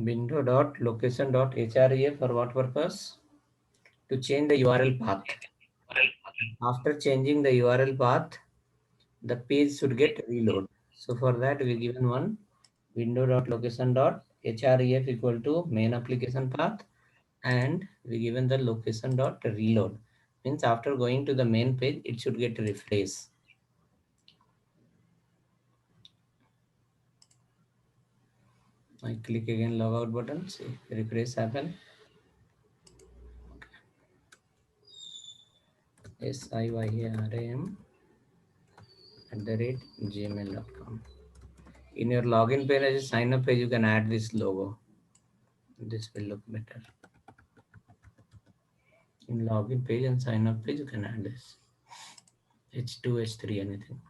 window dot location dot href for what purpose? To change the URL path. After changing the URL path, the page should get reload. So for that we given one window dot location dot href equal to main application path, and we given the location dot reload, means after going to the main page it should get refresh. I click again logout button, see refresh happen. siyaram@gmail.com. In your login page as a sign up page, you can add this logo. This will look better. In login page and sign up page, you can add this. H2, H3, anything.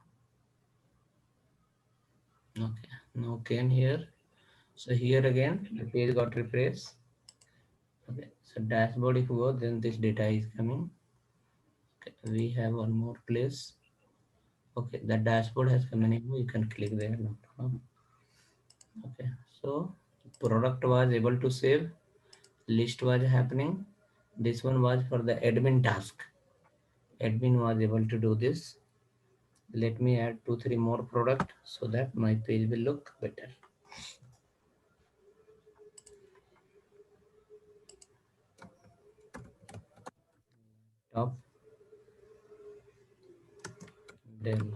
Okay, now came here. So here again, the page got refreshed. Okay, so dashboard if you go, then this data is coming. Okay, we have one more place. Okay, the dashboard has come in. You can click there, no problem. Okay, so product was able to save, list was happening. This one was for the admin task. Admin was able to do this. Let me add 2-3 more product so that my page will look better. Top Dell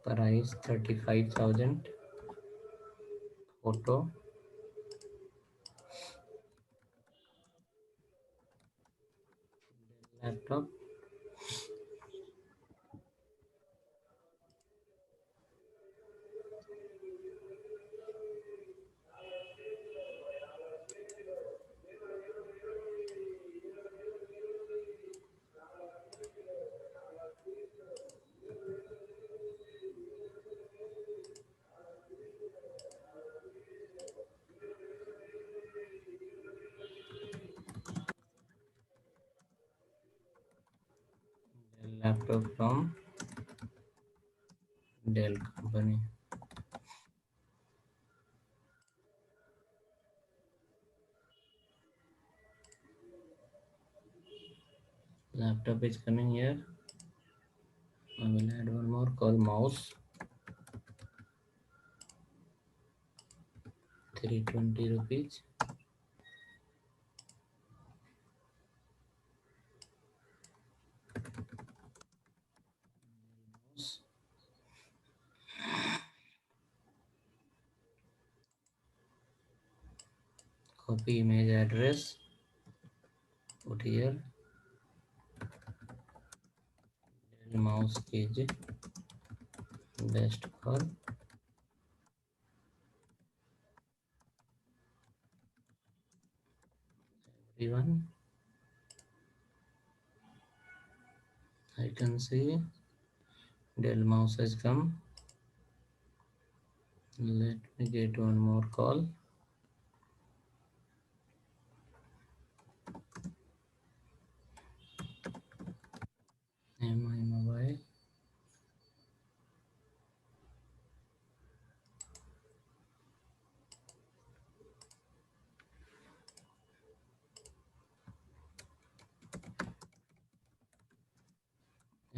price 35,000. Photo laptop. Dell laptop from Dell company. Laptop is coming here. I will add one more called mouse. 320 rupees. Copy image address. Put here. Dell mouse KG. Best for everyone. I can see Dell mouse has come. Let me get one more call. MI mobile.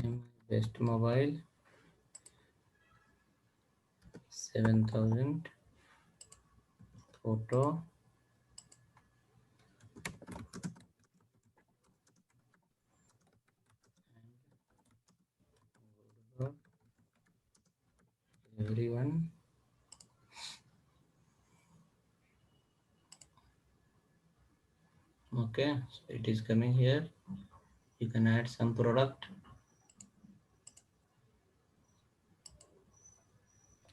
MI best mobile. 7,000. Photo. Everyone. Okay, so it is coming here. You can add some product.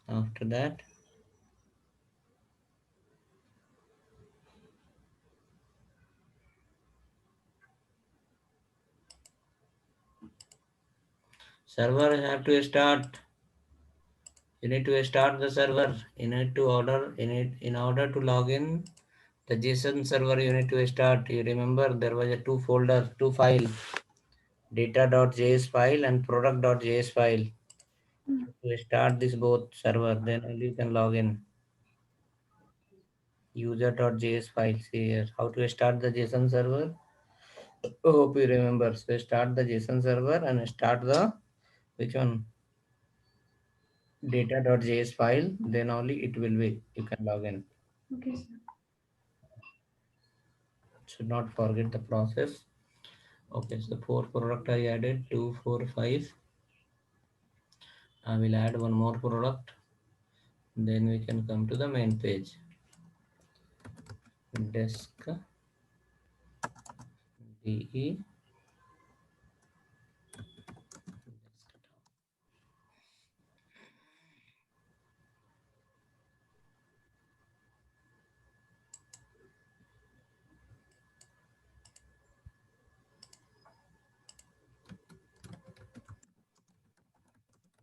After that, server have to start. You need to start the server. You need to order. In order to log in the JSON server, you need to start. You remember there was a two folder, two file, data.js file and product.js file. To start this both server, then only you can log in. user.js files here. How to start the JSON server? Hope you remember. So start the JSON server and start the which one? Data.js file. Then only it will be you can log in. Okay, sir. Should not forget the process. Okay, so 4 product I added 2, 4, 5. I will add one more product. Then we can come to the main page. Desk de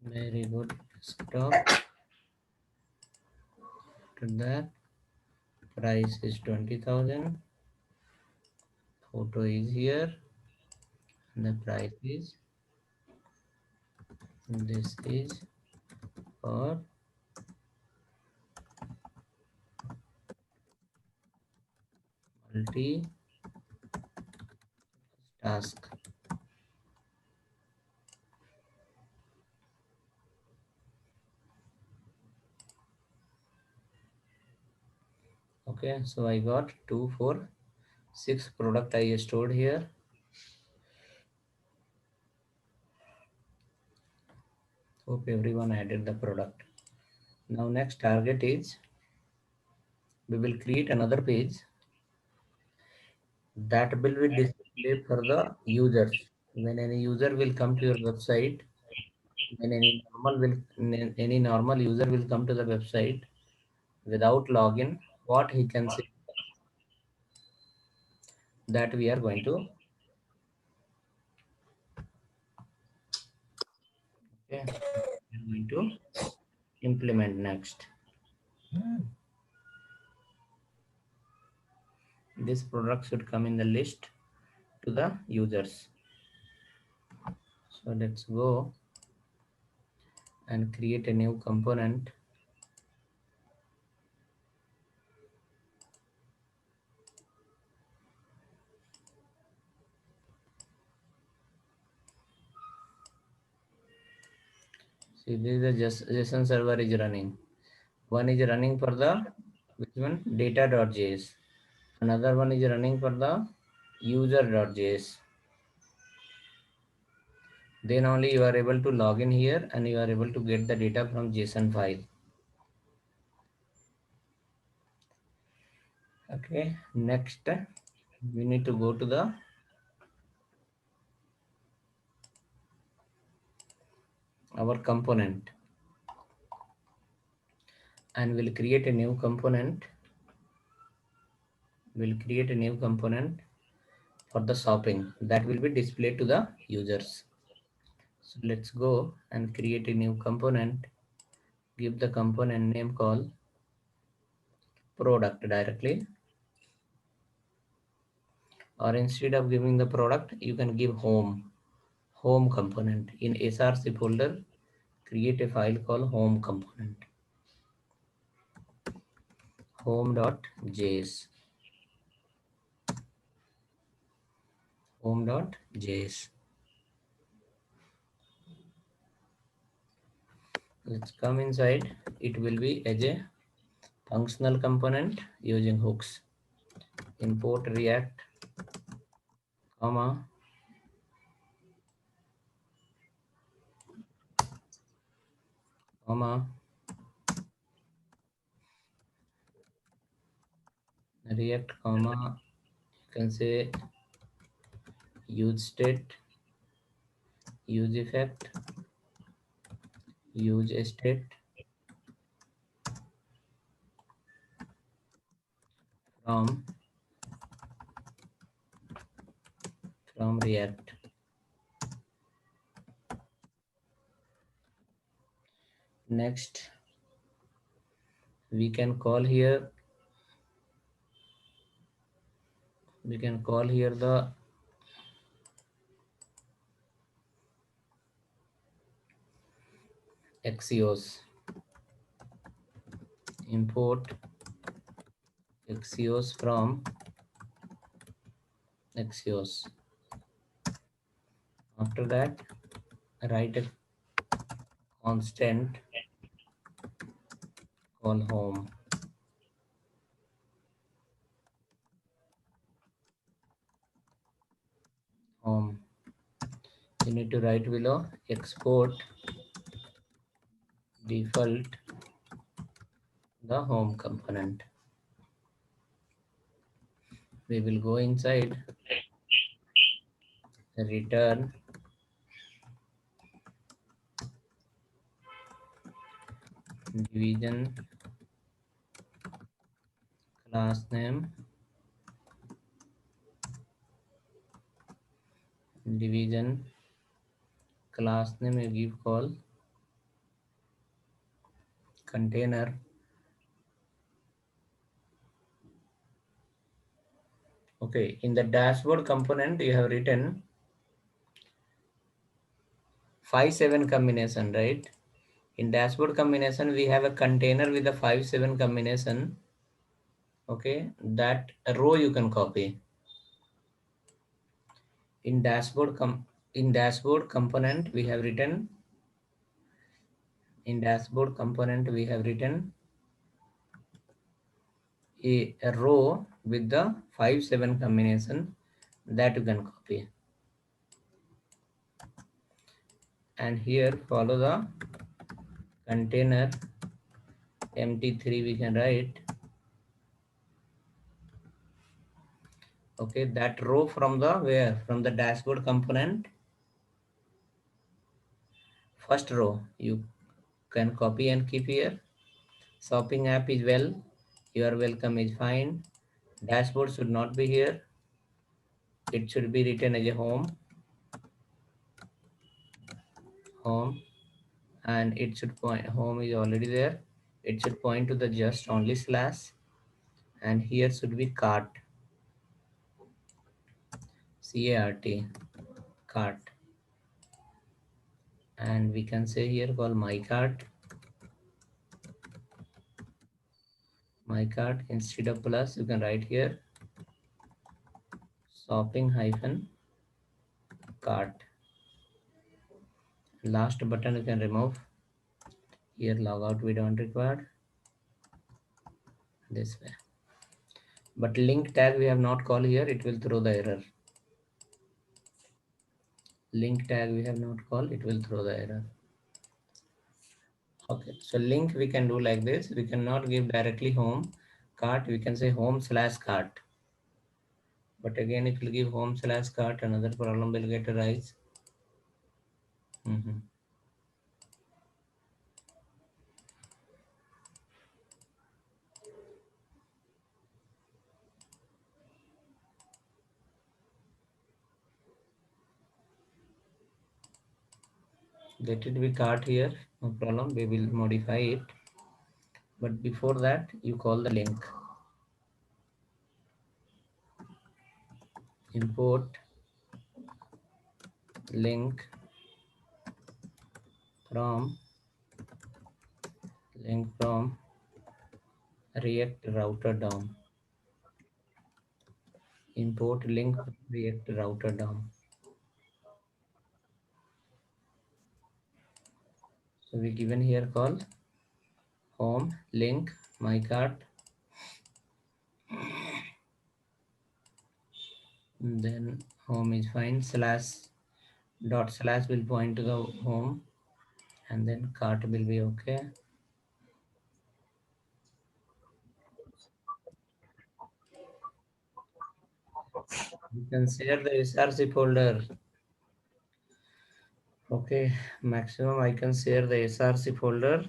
very good desktop. To that price is 20,000. Photo is here. And the price is this is for multi task. Okay, so I got 2, 4, 6 product I stored here. Hope everyone added the product. Now next target is we will create another page that will be displayed for the users. When any user will come to your website, when any normal user will come to the website without login, what he can see that we are going to okay, we are going to implement next. This product should come in the list to the users. So let's go and create a new component. See, this is the JSON server is running. One is running for the which one? Data.js. Another one is running for the user.js. Then only you are able to log in here and you are able to get the data from JSON file. Okay, next we need to go to the our component and we'll create a new component. We'll create a new component for the shopping that will be displayed to the users. So let's go and create a new component. Give the component name called product directly, or instead of giving the product you can give home component. In src folder create a file called home component, home.js, home.js. Let's come inside. It will be as a functional component using hooks. Import react comma comma react comma, you can say use state, use effect, use state from react. Next we can call here the axios, import Axios from Axios. After that, write a constant called home. Home. You need to write below export default the home component. We will go inside return division class name division class name you give call container. Okay, in the dashboard component you have written 5-7 combination, right? In dashboard combination we have a container with a 5-7 combination. Okay, that row you can copy. In dashboard component we have written a row with the 5-7 combination that you can copy, and here follow the container mt3 we can write. Okay, that row from the where, from the dashboard component, first row you can copy and keep here. Shopping app is well, you are welcome is fine. Dashboard should not be here, it should be written as a home, and it should point, home is already there, it should point to the just only slash, and here should be cart, cart, cart, and we can say here call my cart. Instead of plus you can write here shopping hyphen cart. Last button you can remove here, logout we don't require, this way. But link tag we have not called here, it will throw the error. Link tag we have not called, it will throw the error. Okay, so link we can do like this, we cannot give directly home cart, we can say home/cart. But again, if you give home/cart, another problem will get arise. Let it be cart here, no problem, we will modify it. But before that, you call the link. Import link from React router DOM. Import link from React router DOM. So we given here call home link my cart, then home is fine, slash dot slash will point to the home, and then cart will be okay. You can share the src folder. Okay, maximum I can share the src folder.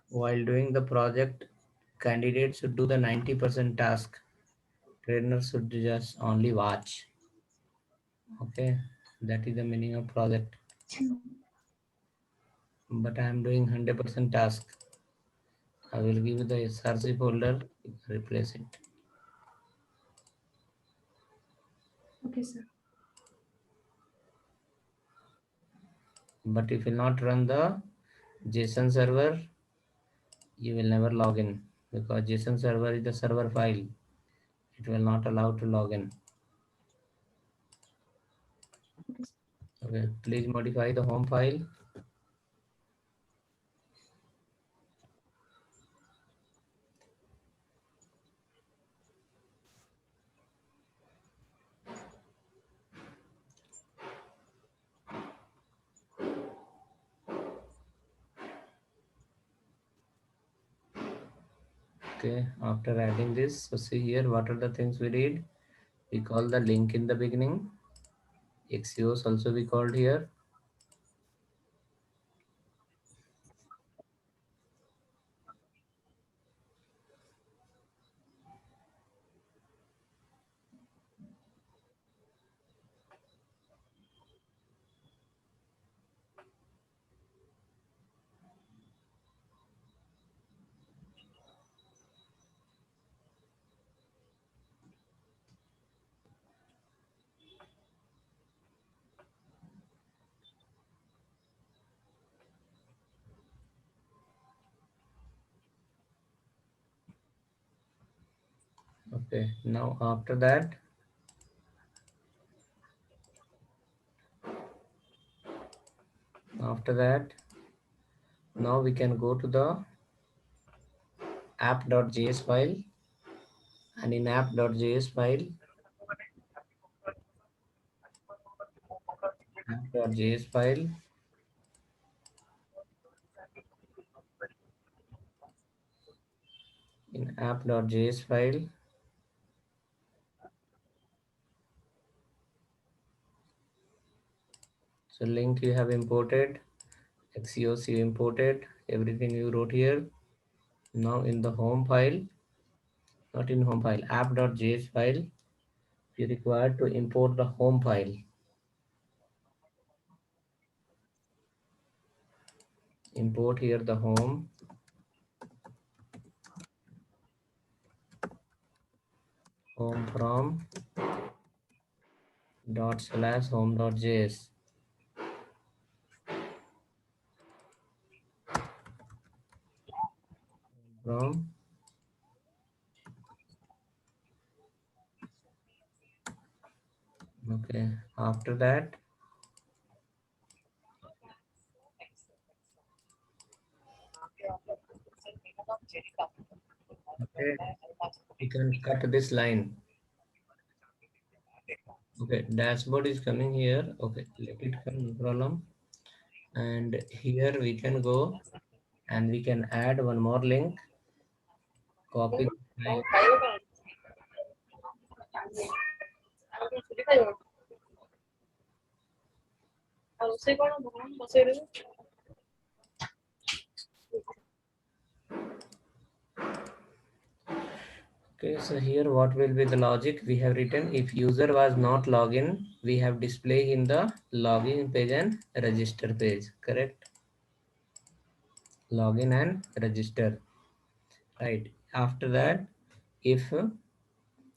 While doing the project, candidate should do the 90% task, trainer should just only watch. Okay, that is the meaning of project. But I am doing 100% task. I will give the src folder, replace it. Okay, sir. But if you not run the JSON server, you will never log in because JSON server is the server file. It will not allow to log in. Okay, sir. Okay, please modify the home file. Okay, after adding this, so see here, what are the things we did? We call the link in the beginning. Axios also we called here. Okay, now after that, now we can go to the app.js file, and in app.js file, app.js file, in app.js file, so link you have imported, Axios you imported, everything you wrote here. Now in the home file, not in home file, app.js file, you require to import the home file. Import here the home from /home.js from. Okay, after that, okay, you can cut this line. Okay, dashboard is coming here. Okay, let it come, no problem. And here we can go and we can add one more link. Copy this line. Okay, so here what will be the logic? We have written if user was not login, we have display in the login page and register page, correct? Login and register, right? After that, if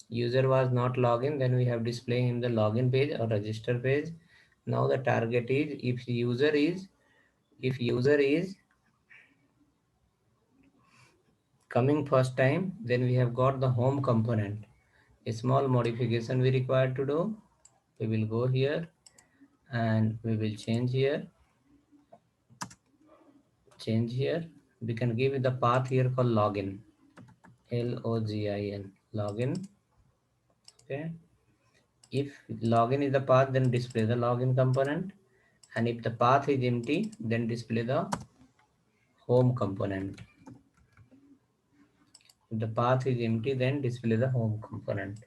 user was not login, then we have display in the login page or register page. Now the target is if user is coming first time, then we have got the home component. A small modification we require to do. We will go here and we will change here. We can give the path here called login. Login. Login. Okay. If login is the path, then display the login component. And if the path is empty, then display the home component. If the path is empty, then display the home component.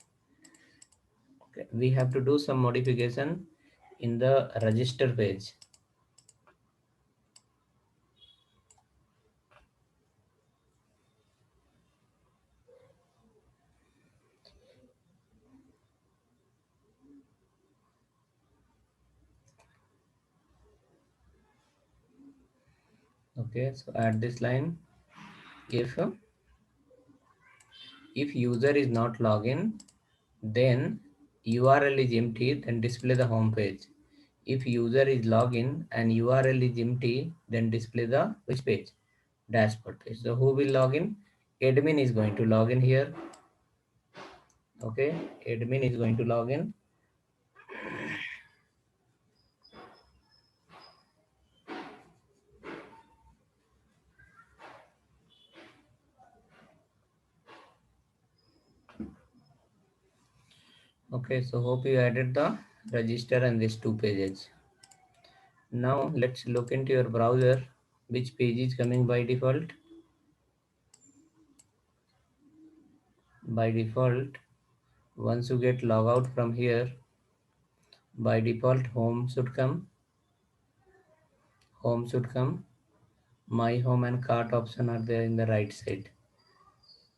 Okay. We have to do some modification in the register page. Okay, so add this line. If user is not login, then URL is empty, then display the home page. If user is login and URL is empty, then display the which page? dashboard page. So who will log in? Admin is going to log in here. Okay, admin is going to log in. Okay, so hope you added the register and these two pages. Now let's look into your browser. Which page is coming by default? By default, once you get log out from here, by default home should come. Home should come. My home and cart option are there in the right side.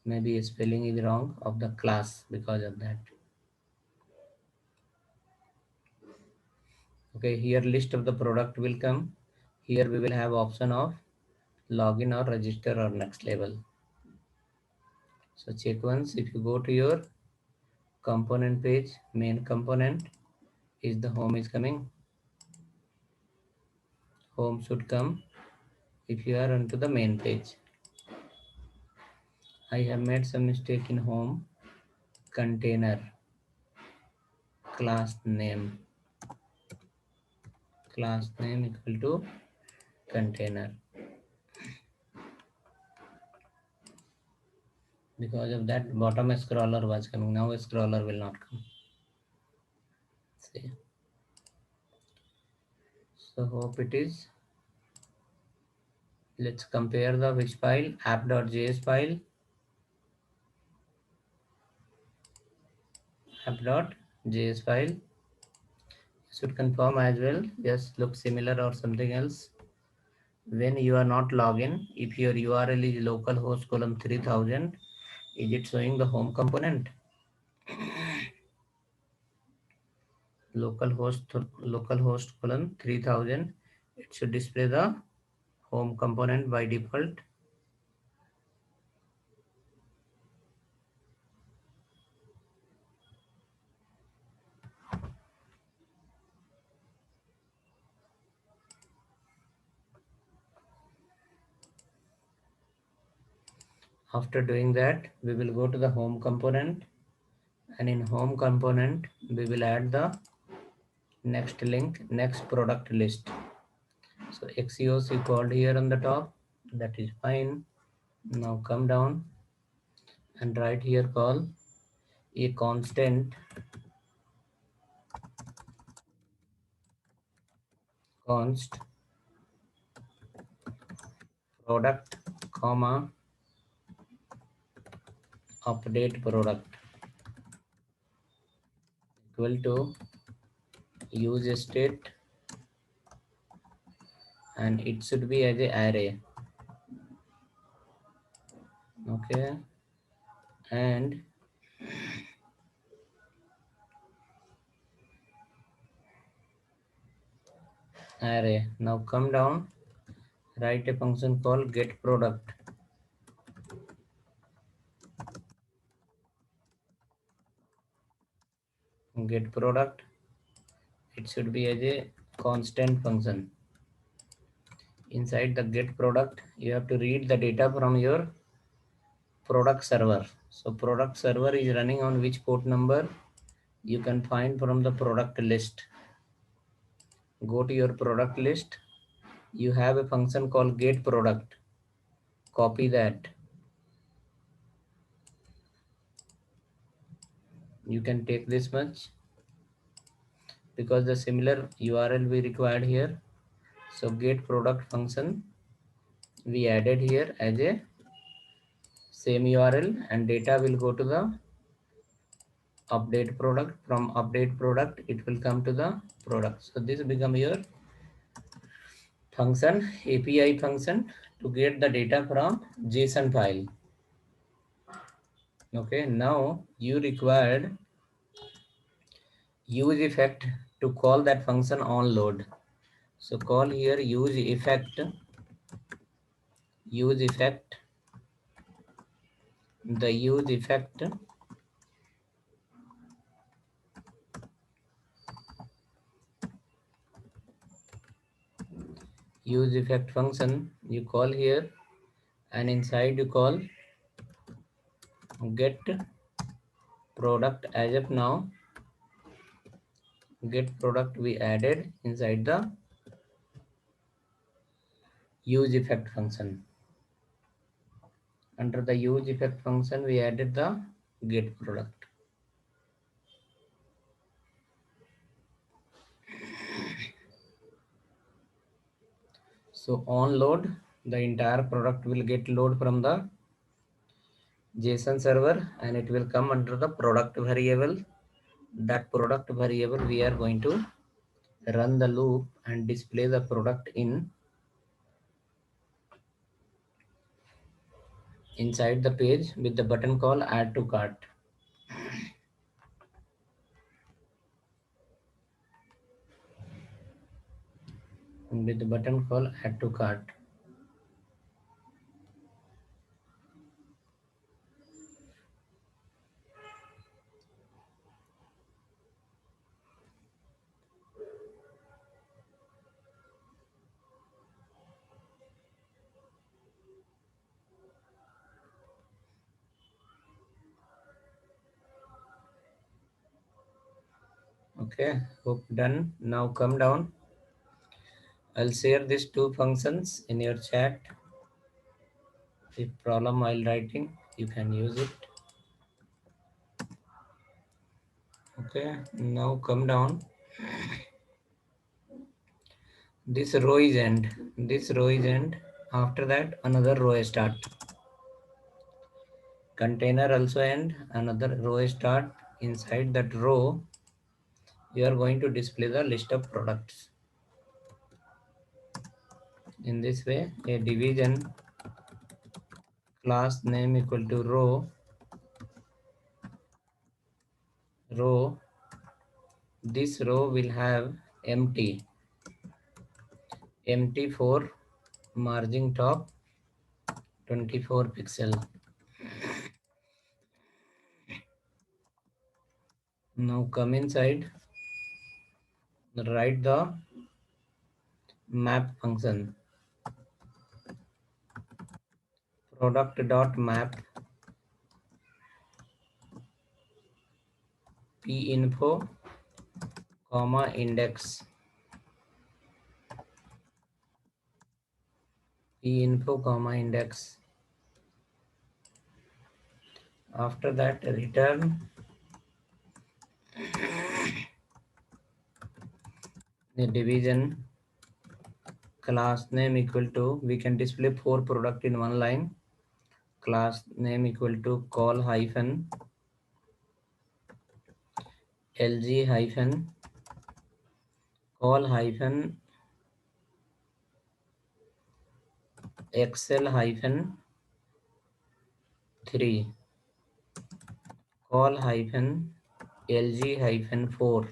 Maybe spelling is wrong of the class because of that. Okay, here list of the product will come. Here we will have option of login or register or next level. So check once. If you go to your component page, main component is the home is coming. Home should come if you are onto the main page. I have made some mistake in home. Container, class name equal to container. Because of that, bottom scroller was coming. Now scroller will not come. See. So hope it is. Let's compare the which file, app.js file, app.js file. Should confirm as well. Just look similar or something else. When you are not login, if your URL is localhost column 3000, is it showing the home component? Localhost column 3000, it should display the home component by default. After doing that, we will go to the home component, and in home component we will add the next link, next product list. So XEOC called here on the top, that is fine. Now come down and write here call a const product comma update product equal to use state, and it should be as a array. Okay, and array. Now come down, write a function called get product. Get product, it should be as a constant function. Inside the get product, you have to read the data from your product server. So product server is running on which port number? You can find from the product list. Go to your product list. You have a function called get product. Copy that. You can take this much because the similar URL we required here. So get product function we added here as a same URL, and data will go to the update product. From update product, it will come to the product. So this become your function, API function to get the data from JSON file. Okay, now you required use effect to call that function on load. So call here use effect, the use effect function you call here and inside you call get product. As of now, get product we added inside the use effect function. Under the use effect function, we added the get product. So on load, the entire product will get load from the JSON server and it will come under the product variable. That product variable we are going to run the loop and display the product inside the page with the button called add to cart. With the button called add to cart. Okay, hope done. Now come down. I'll share these two functions in your chat. If problem while writing, you can use it. Okay, now come down. This row is end. This row is end. After that, another row start. Container also end. Another row start. Inside that row, you are going to display the list of products. In this way, a division class name equal to row. This row will have empty for margin top 24 pixel. Now come inside, write the map function. Product dot map p info comma index After that, return the division class name equal to, we can display 4 product in one line. Class name equal to call hyphen lg hyphen call hyphen excel hyphen 3 call hyphen lg hyphen 4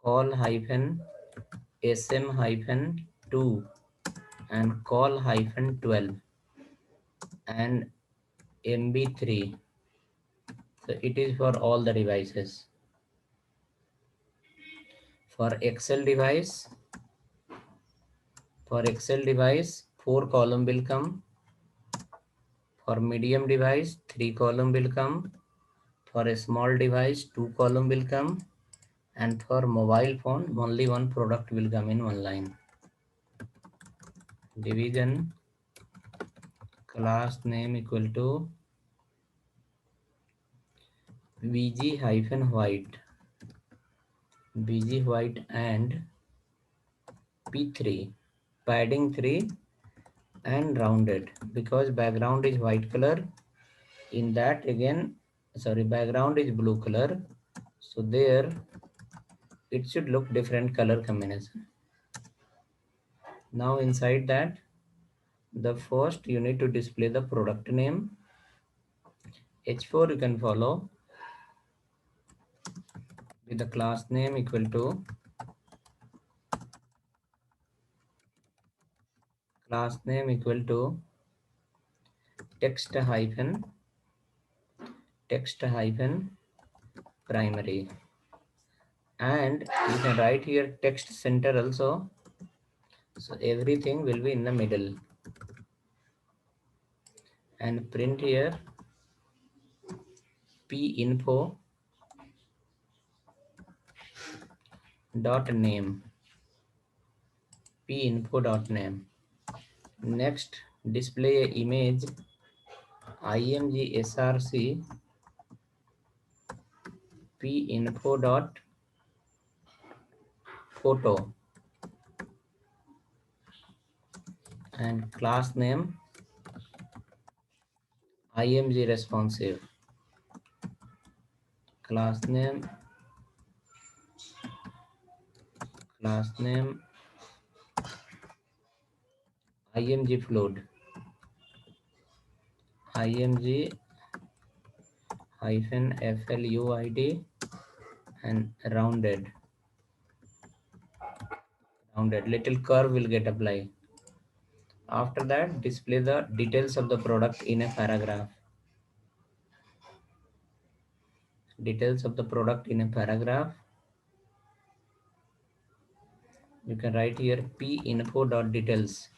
call hyphen sm hyphen 2 and call hyphen 12 and mb3. So it is for all the devices. For Excel device, 4 column will come. For medium device, 3 column will come. For a small device, 2 column will come. And for mobile phone, only one product will come in one line. Division class name equal to VG-white and P3 padding 3 and rounded, because background is white color. In that again, background is blue color, so there it should look different color combination. Now inside that, the first you need to display the product name. H4 you can follow with the class name equal to text hyphen primary, and you can write here text center also, so everything will be in the middle. and print here p info dot name, p info dot name. Next, display a image img src p info dot photo and class name img responsive, class name img float, img hyphen fluid and rounded little curve will get applied. After that, display the details of the product in a paragraph. Details of the product in a paragraph. You can write here p info dot details.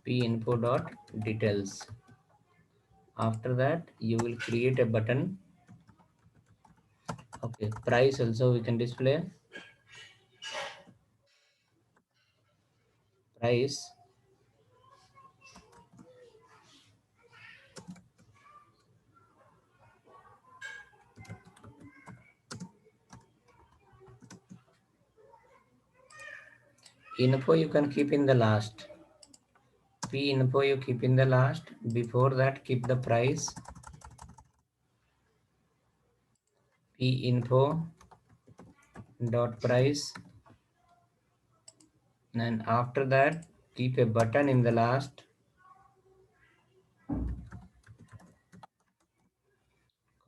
P info dot details. After that, you will create a button. Okay, price also we can display. Price. Info you can keep in the last. P info you keep in the last. Before that, keep the price. P info dot price. And after that, keep a button in the last.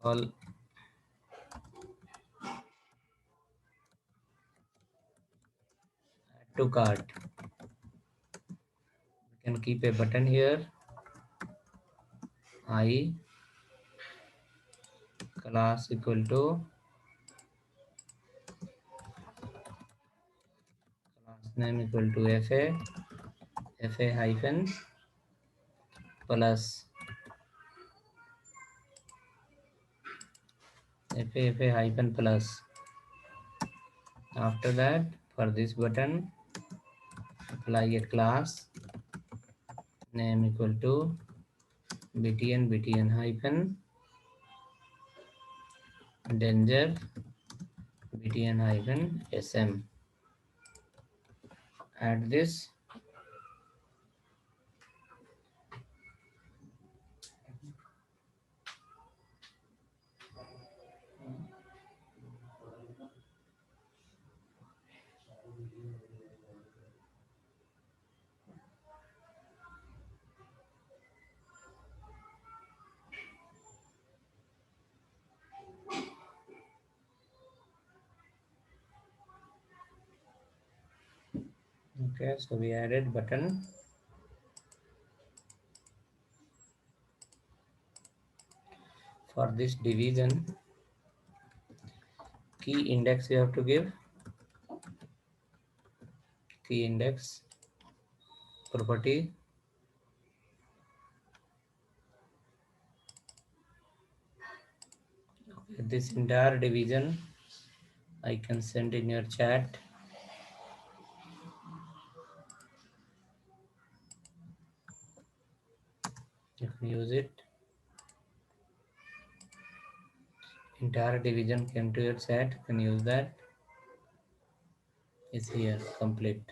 Call add to cart. You can keep a button here. I class equal to class name equal to fa hyphen plus fa hyphen plus. After that, for this button, apply a class name equal to btn hyphen danger btn hyphen sm. Add this. Okay, so we added button. For this division, key index you have to give. Key index property. Okay, this entire division I can send in your chat. You can use it. Entire division came to your chat. You can use that. Is here complete.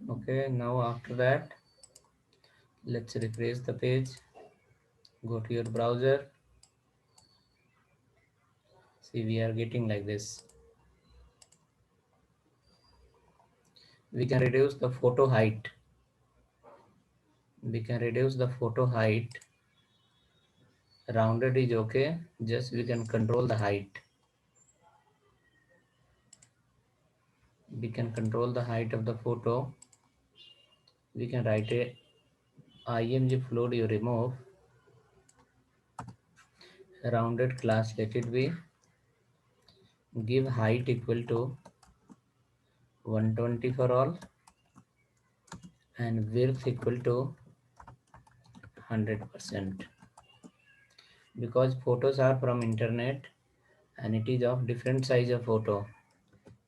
Okay, now after that, let's refresh the page. Go to your browser. See, we are getting like this. We can reduce the photo height. We can reduce the photo height. Rounded is okay. Just we can control the height. We can control the height of the photo. We can write a img float you remove. Rounded class, let it be. Give height equal to 120 for all and width equal to 100%. Because photos are from internet and it is of different size of photo,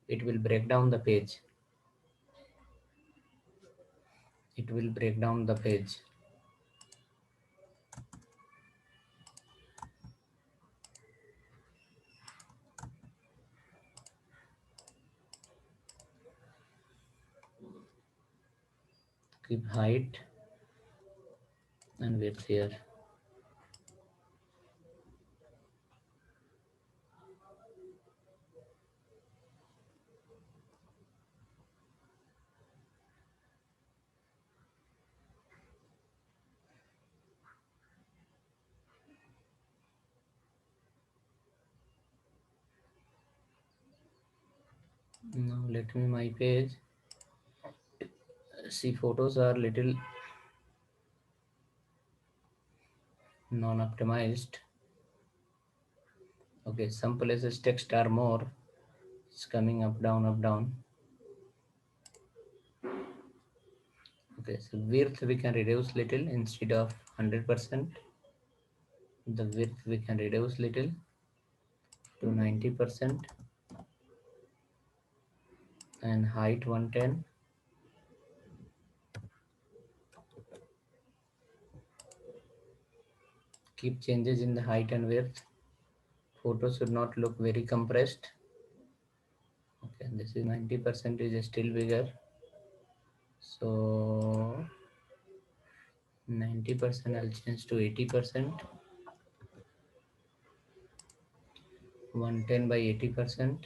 it will break down the page. It will break down the page. Keep height and width here. Now let me my page. See, photos are little non-optimized. Okay, some places text are more. It's coming up, down, up, down. Okay, so width we can reduce little instead of 100%. The width we can reduce little to 90% and height 110. Keep changes in the height and width. Photo should not look very compressed. Okay, this is 90% is still bigger. So 90% I'll change to 80%. 110 by 80%.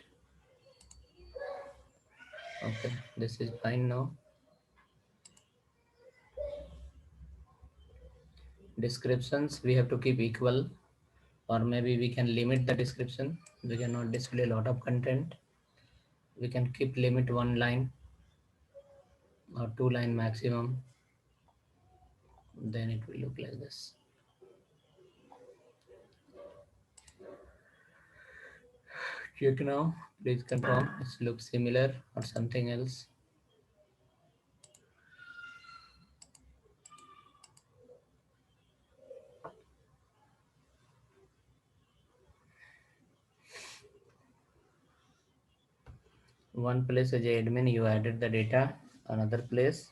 Okay, this is fine now. Descriptions we have to keep equal, or maybe we can limit the description. We cannot display a lot of content. We can keep limit 1 line or 2 line maximum. Then it will look like this. Check now. Please confirm it looks similar or something else. One place as admin you added the data, another place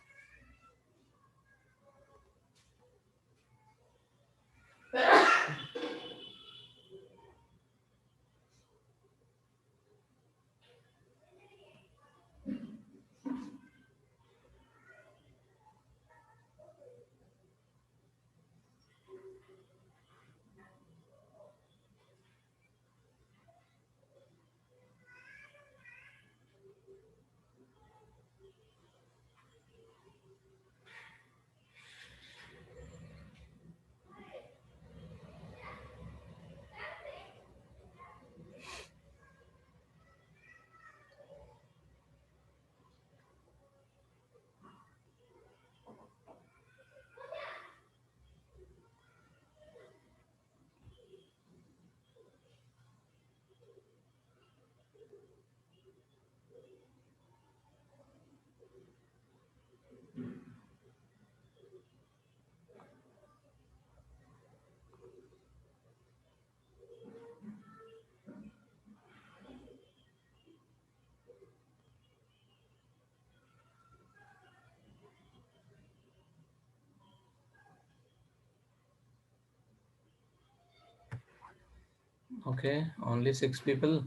okay, only 6 people.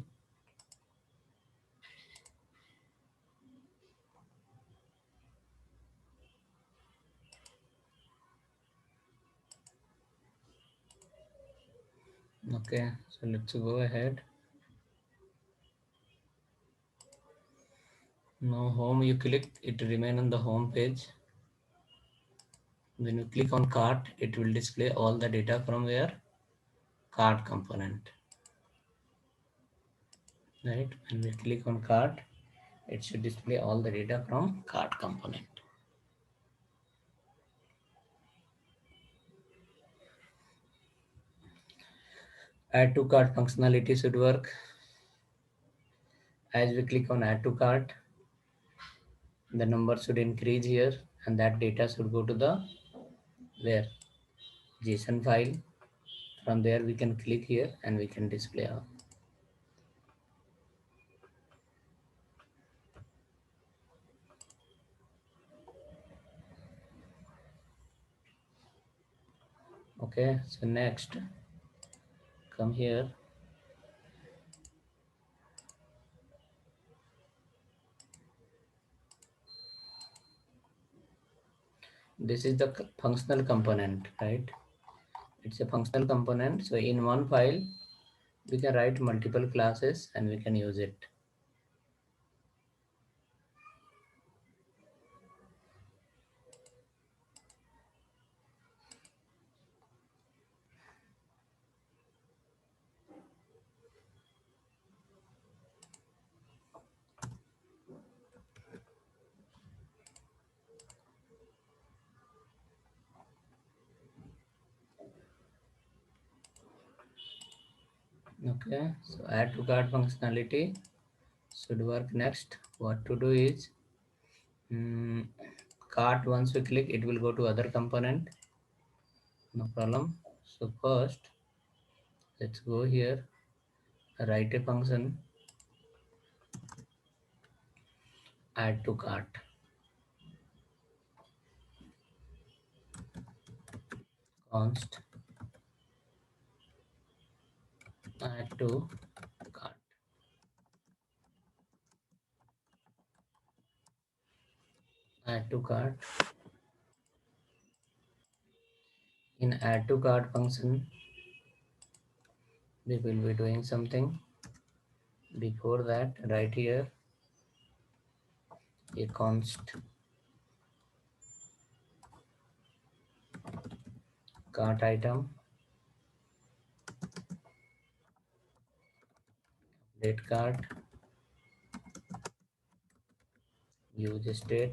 Okay, so let's go ahead. Now home, you click, it remain on the home page. When you click on cart, it will display all the data from your cart component. Right, when we click on cart, it should display all the data from cart component. Add to cart functionality should work. As we click on add to cart, the number should increase here, and that data should go to the where JSON file. From there we can click here and we can display our. Okay, so next, come here. This is the functional component, right? It's a functional component. So in one file, we can write multiple classes and we can use it. Okay, so add to cart functionality should work next. What to do is, cart, once we click, it will go to other component. No problem. So first, let's go here, write a function, add to cart. Const add to cart. Add to cart. In add to cart function, we will be doing something. Before that, right here, a const cart item, update cart, use state,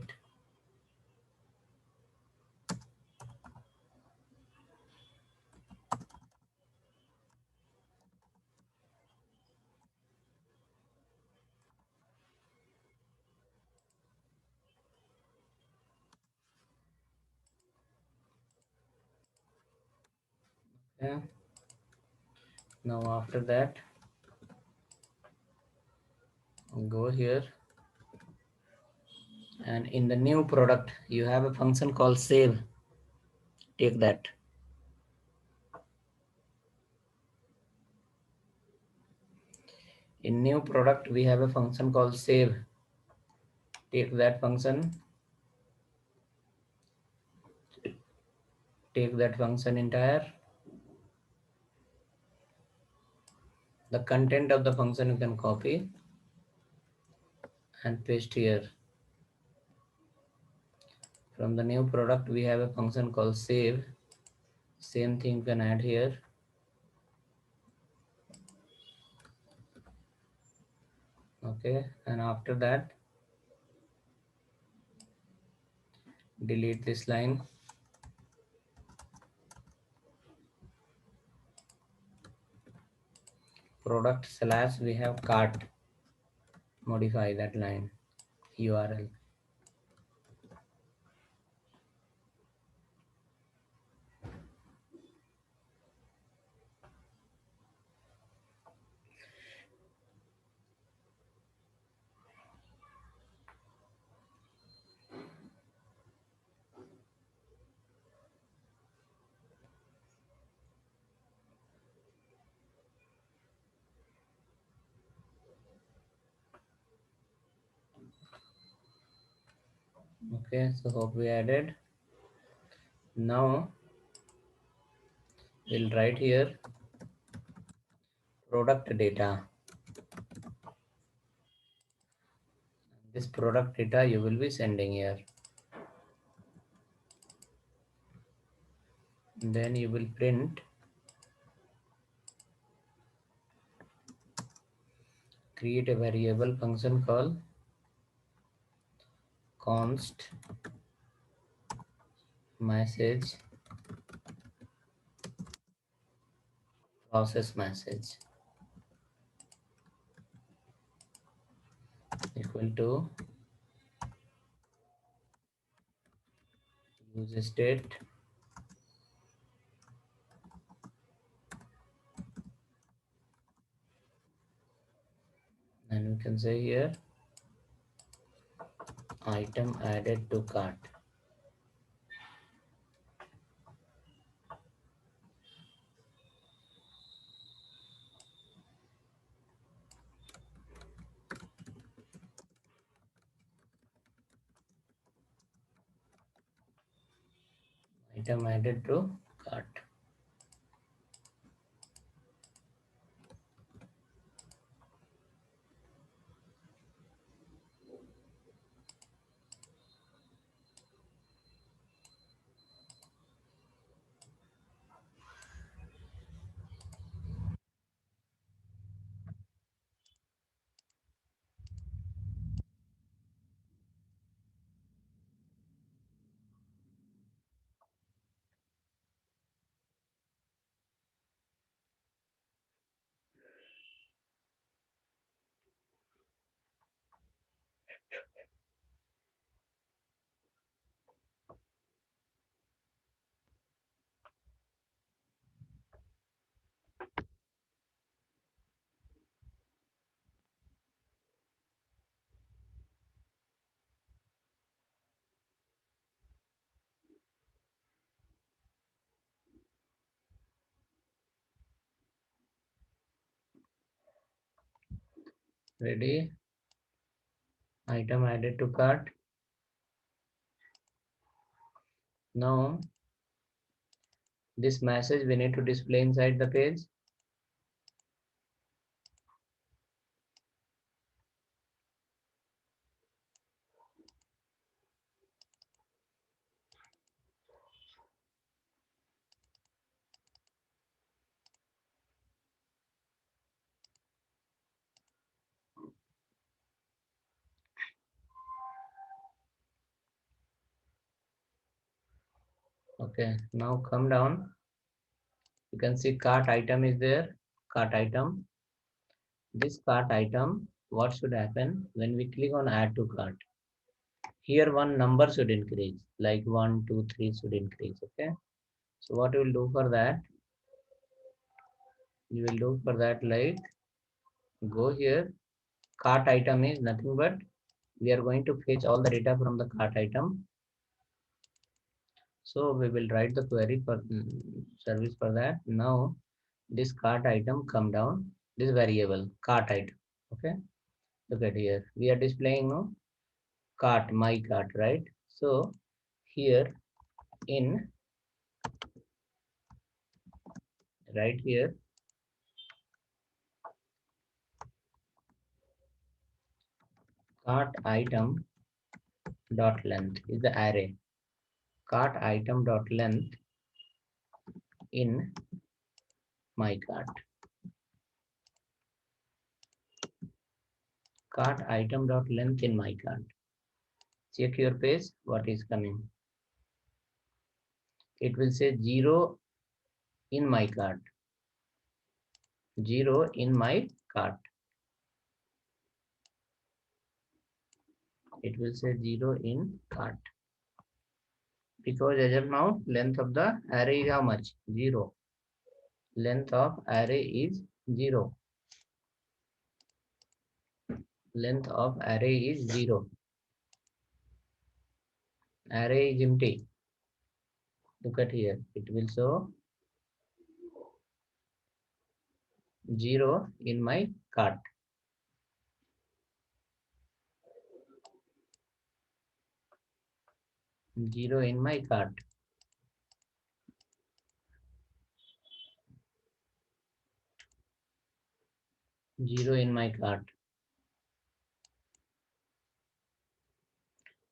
yeah. Now after that, go here, and in the new product, you have a function called save. Take that. In new product, we have a function called save. Take that function. Take that function entire. The content of the function you can copy and paste here. From the new product, we have a function called save. Same thing you can add here. Okay, and after that, delete this line. Product slash we have cart. Modify that line URL. Okay, so hope we added. Now we'll write here product data. This product data you will be sending here. Then you will print create a variable function called const message process message equal to use state and we can say here item added to cart. Item added to cart. Ready? Item added to cart. Now this message we need to display inside the page. Okay, now come down. You can see cart item is there. Cart item. This cart item, what should happen when we click on add to cart? Here one number should increase, like 1, 2, 3 should increase. Okay. So what you will do for that? You will do for that like go here. Cart item is nothing but we are going to fetch all the data from the cart item. So we will write the query for service for that. Now this cart item come down. This variable cart item. Okay. Look at here. We are displaying no cart, my cart, right? So here in right here cart item dot length is the array. Cart item dot length in my cart. Cart item dot length in my cart. Check your page. What is coming? It will say 0 in my cart. 0 in my cart. It will say 0 in cart. Because as of now, length of the array is how much? 0. Length of array is 0. Length of array is 0. Array is empty. Look at here. It will show 0 in my cart. 0 in my cart. 0 in my cart.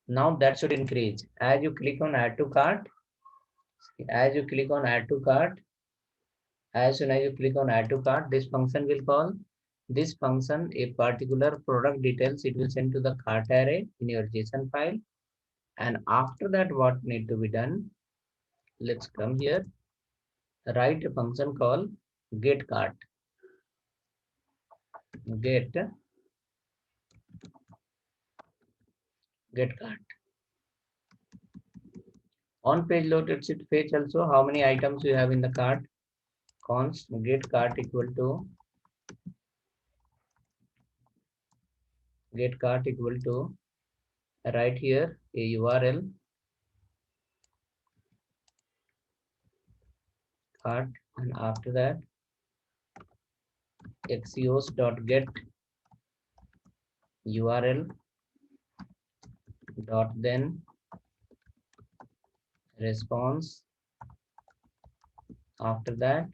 Now that should increase. As you click on add to cart, as you click on add to cart, as soon as you click on add to cart, this function will call. This function, a particular product details, it will send to the cart array in your JSON file. And after that, what need to be done? Let's come here. Write a function called get cart. Get cart. On page load, it should fetch also how many items you have in the cart. Const get cart equal to right here a URL cart, and after that axios.get URL dot then response. After that,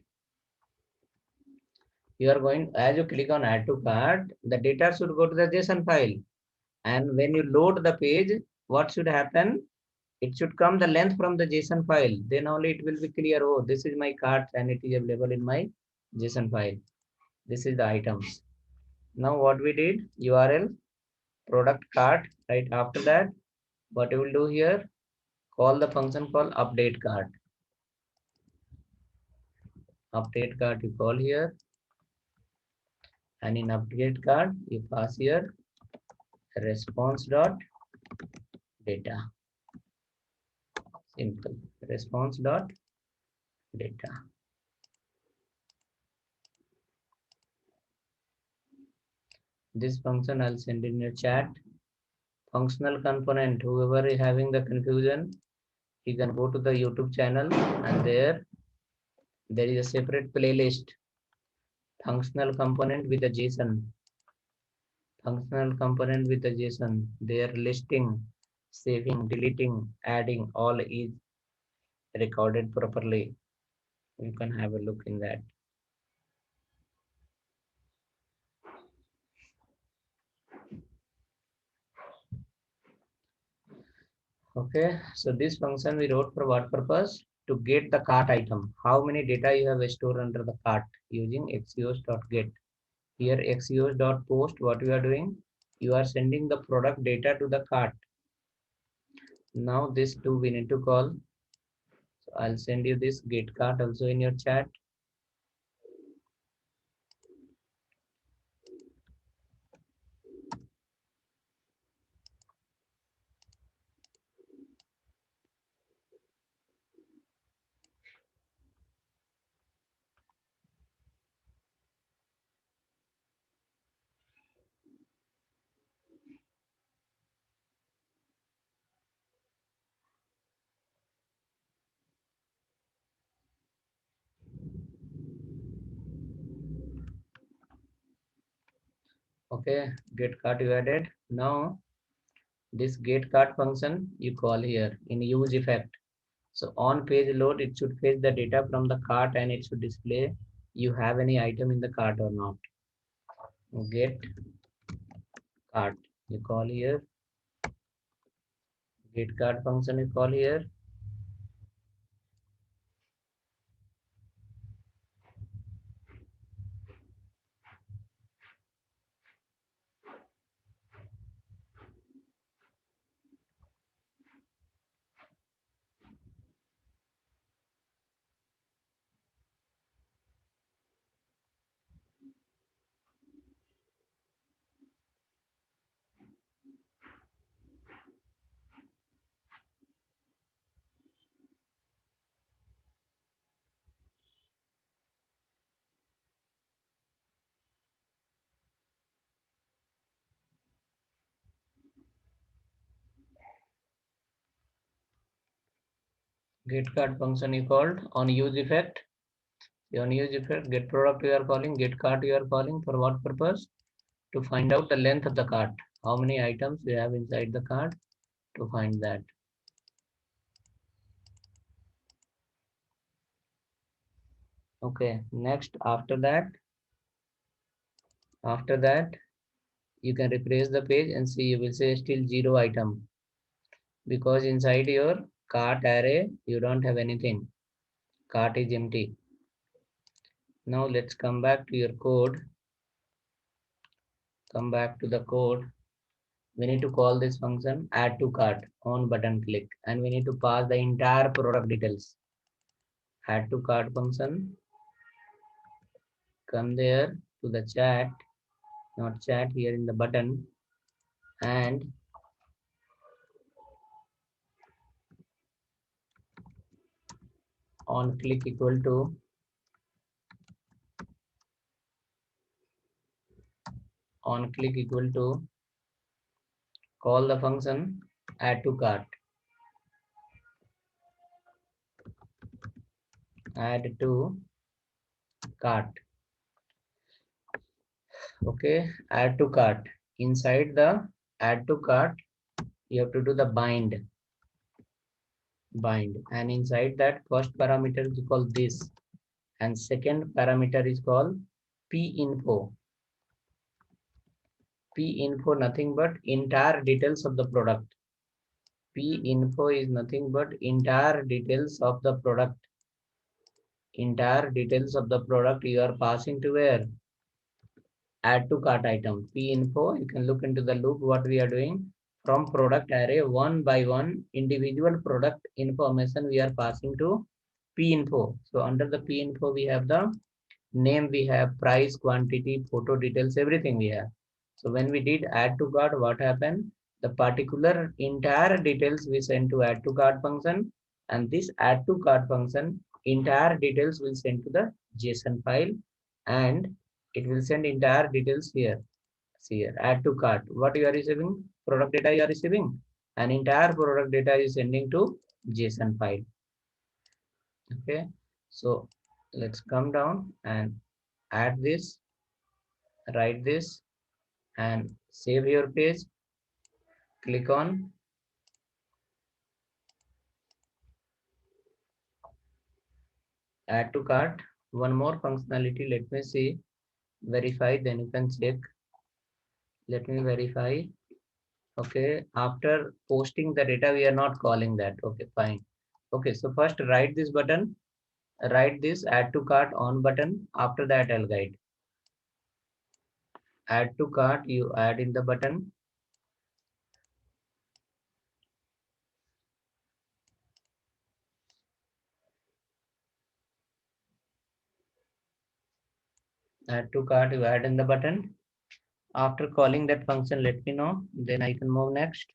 you are going, as you click on add to cart, the data should go to the JSON file. And when you load the page, what should happen? It should come the length from the JSON file. Then only it will be clear, oh, this is my cart and it is available in my JSON file. This is the items. Now what we did, URL, product cart, right? After that, what you will do here, call the function called update cart. Update cart you call here, and in update cart you pass here response dot data. Simple. Response dot data. This function I'll send in your chat. Functional component, whoever is having the confusion, you can go to the YouTube channel, and there is a separate playlist, functional component with a JSON. Functional component with a JSON. Their listing, saving, deleting, adding, all is recorded properly. You can have a look in that. Okay, so this function we wrote for what purpose? To get the cart item. How many data you have stored under the cart using axios.get. Here axios.post, what you are doing? You are sending the product data to the cart. Now this two we need to call. So I'll send you this get cart also in your chat. Okay, get cart you added. Now this get cart function you call here in use effect. So on page load, it should fetch the data from the cart and it should display you have any item in the cart or not. Get cart you call here. Get cart function you call here. Get cart function you called on use effect. On use effect, get product you are calling, get cart you are calling for what purpose? To find out the length of the cart. How many items you have inside the cart, to find that. Okay, next after that, After that, you can refresh the page and see you will say still 0 item, because inside your cart array you don't have anything. Cart is empty. Now let's come back to your code. Come back to the code. We need to call this function add to cart on button click, and we need to pass the entire product details. Add to cart function. Come there to the chat, not chat, here in the button, and on click equal to call the function add to cart. Add to cart. Okay, add to cart. Inside the add to cart, you have to do the bind, and inside that first parameter is called this, and second parameter is called pinfo. Pinfo nothing but entire details of the product. Pinfo is nothing but entire details of the product. Entire details of the product you are passing to where? Add to cart item. Pinfo, you can look into the loop what we are doing. From product array, one by one individual product information we are passing to pinfo. So under the pinfo we have the name, we have price, quantity, photo details, everything we have. So when we did add to cart, what happened? The particular entire details we send to add to cart function, and this add to cart function entire details will send to the JSON file, and it will send entire details here. See here, add to cart. What you are receiving? Product data you are receiving. An entire product data is sending to JSON file. Okay, so let's come down and add this, write this, and save your page. Click on add to cart. One more functionality, let me see, verify, then you can check. Let me verify. Okay, after posting the data we are not calling that. Okay, fine. Okay, so first write this button, write this add to cart on button. After that I'll guide. Add to cart, you add in the button. Add to cart, you add in the button. After calling that function, let me know, then I can move next.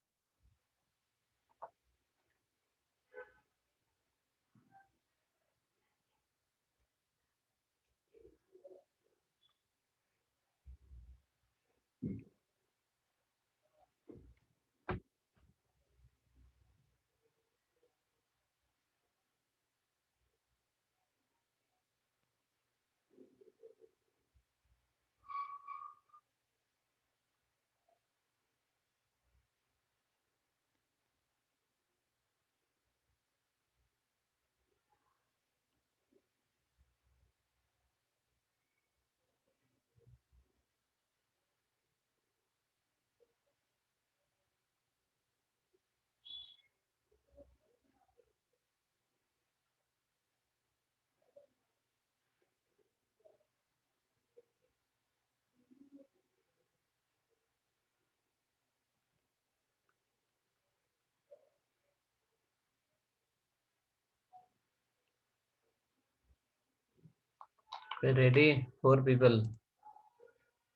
Okay, ready? 4 people.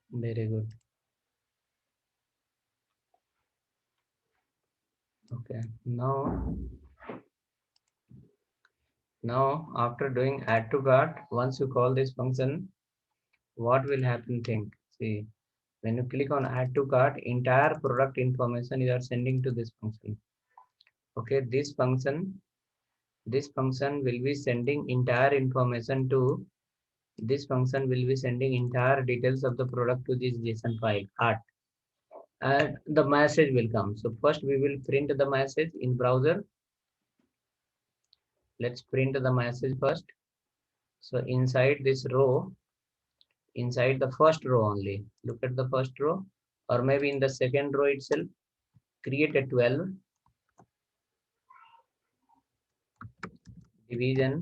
Very good. Okay. Now after doing add to cart, once you call this function, what will happen? Think. See, when you click on add to cart, entire product information you are sending to this function. Okay, this function will be sending entire information to this function will be sending entire details of the product to this JSON file cart, and the message will come. So first we will print the message in browser. Let's print the message first. So inside this row, inside the first row only. Look at the first row, or maybe in the second row itself. Create a 12 division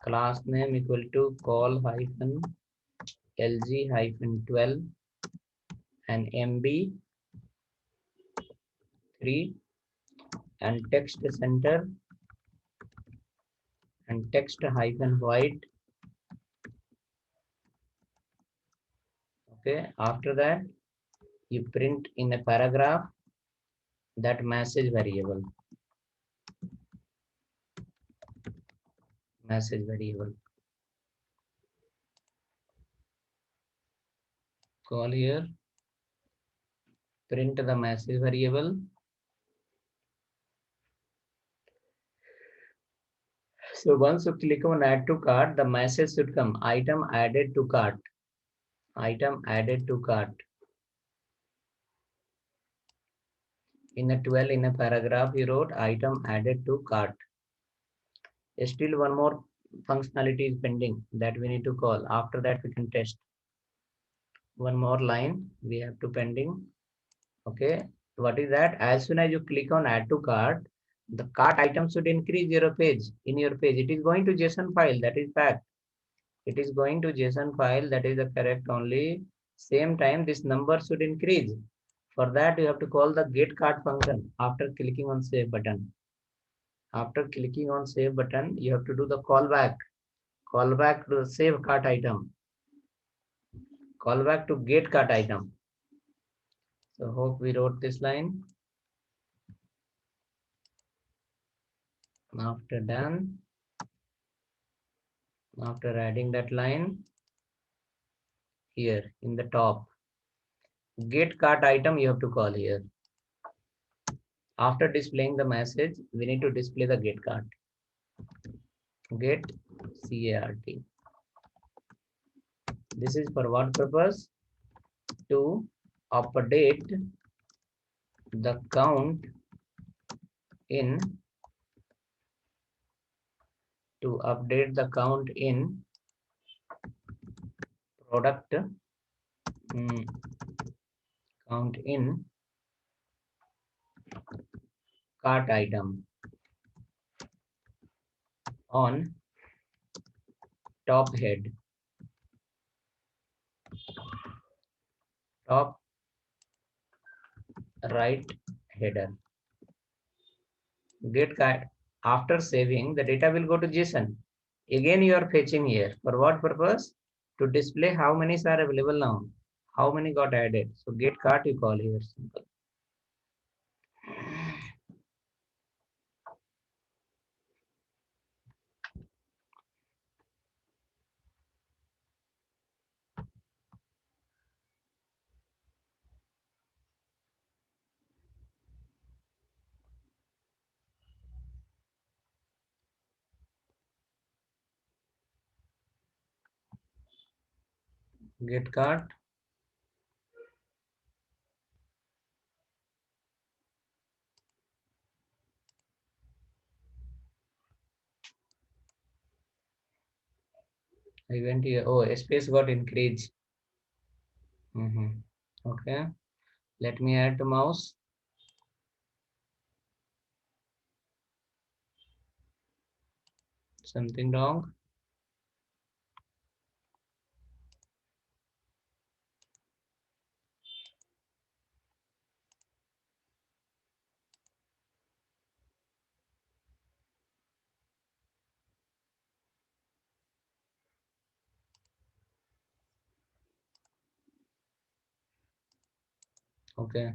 class name equal to call hyphen lg hyphen 12 and mb 3 and text center and text hyphen white. Okay, after that you print in a paragraph that message variable. Call here, print the message variable. So once you click on add to cart, the message should come item added to cart. Item added to cart. In a 12 in a paragraph you wrote item added to cart. Still one more functionality is pending that we need to call. After that we can test. One more line we have to pending. Okay, what is that? As soon as you click on add to cart, the cart item should increase your page. In your page, it is going to JSON file. That is fact. It is going to JSON file. That is the correct only. Same time, this number should increase. For that, you have to call the get cart function after clicking on save button. After clicking on save button, you have to do the callback. Callback to the save cart item. Callback to get cart item. So hope we wrote this line. After done, after adding that line, here in the top, get cart item you have to call here. After displaying the message, we need to display the get cart. Get cart. This is for what purpose? To update the count in product count in cart item on top head, top right header. Get cart. After saving, the data will go to JSON. Again, you are fetching here. For what purpose? To display how many are available now. How many got added. So get cart you call here. Simple. Get cart. I went here. Oh, space got increased. Okay. Let me add the mouse. Something wrong. Okay.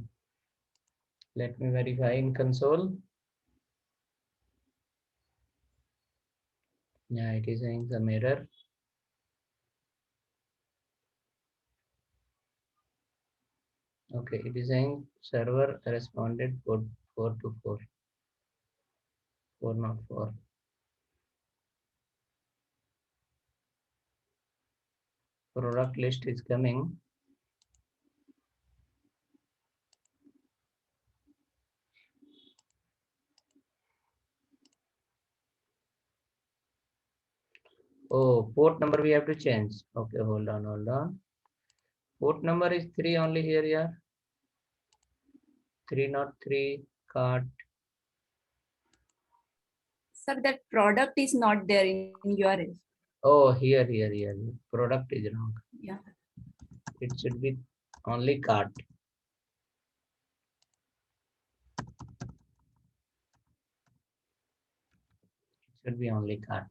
Let me verify in console. Yeah, it is saying some error. Okay, it is saying server responded 424. 404. Product list is coming. Oh, port number we have to change. Okay, hold on. Port number is 3 only here, yeah. 303 cart. Sir, that product is not there in URL. Oh, here. Product is wrong. Yeah. It should be only cart. It should be only cart.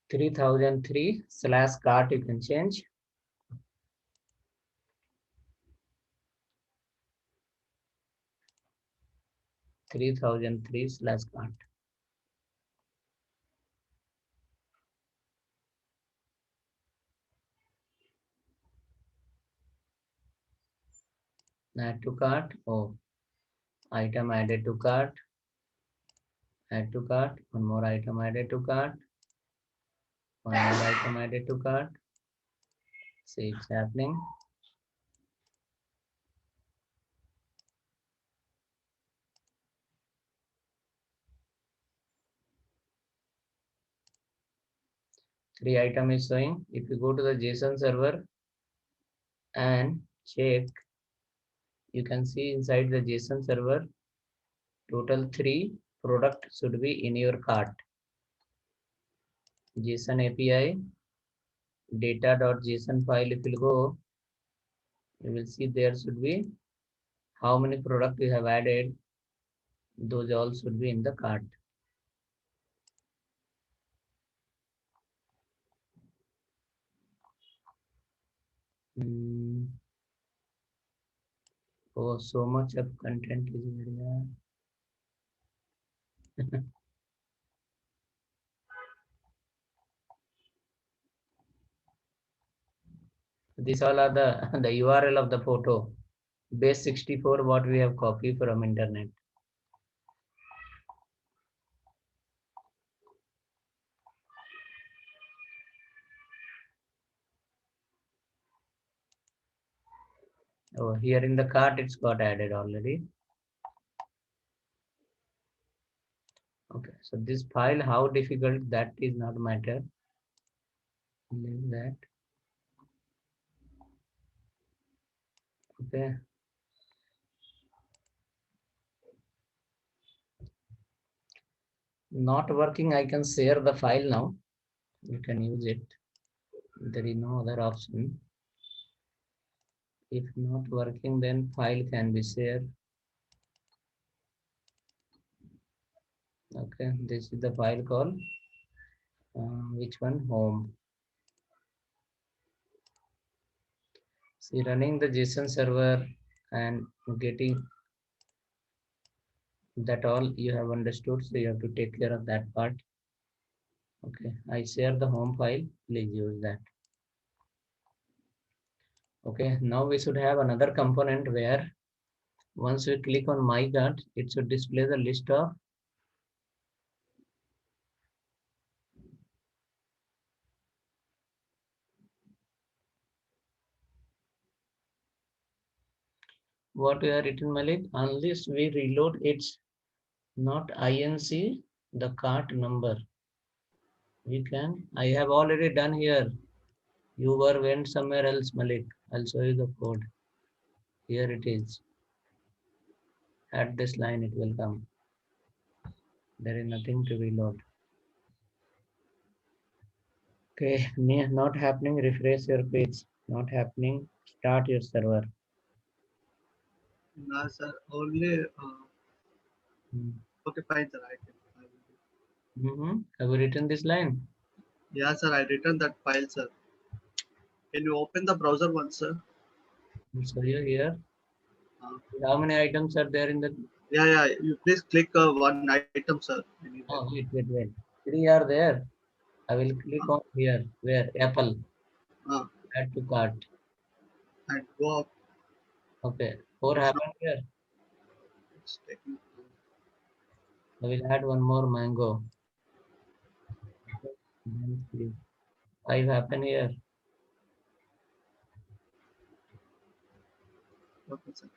/cart you can change. 3003/cart. Add to cart. Oh, item added to cart. Add to cart. One more item added to cart. One more item added to cart. See, it's happening. Three item is showing. If you go to the JSON server and check, you can see inside the JSON server, total 3 product should be in your cart. JSON API data.json file, if you go, you will see there should be how many product you have added. Those all should be in the cart. Oh, so much of content is there. These all are the URL of the photo. Base 64 what we have copied from internet. Oh, here in the cart it's got added already. Okay, so this file, how difficult, that is not matter. Leave that. Okay. Not working, I can share the file now. You can use it. There is no other option. If not working, then file can be shared. Okay, this is the file called which one? Home. See, running the JSON server and getting that all you have understood, so you have to take care of that part. Okay, I share the home file, please use that. Okay, now we should have another component where once we click on my cart, it should display the list of what we are written, Malik. Unless we reload, it's not INC the cart number. We can. I have already done here. You went somewhere else, Malik. I'll show you the code. Here it is. At this line, it will come. There is nothing to reload. Okay, not happening. Refresh your page. Not happening. Start your server. No, sir. Only. Hmm. Okay, fine, sir. I Have you written this line? Yeah, sir. I returned that file, sir. Can you open the browser once, sir? So here, Uh, how many items are there in the? yeah. You please click one item, sir. Anywhere. Oh, wait. 3 are there. I will click on here. Where? Apple. Uh, Add to cart. and go up. Okay. 4 It's not. happened here. It's taking. I will add one more mango. Then 3. 5 happen here. Okay, sir.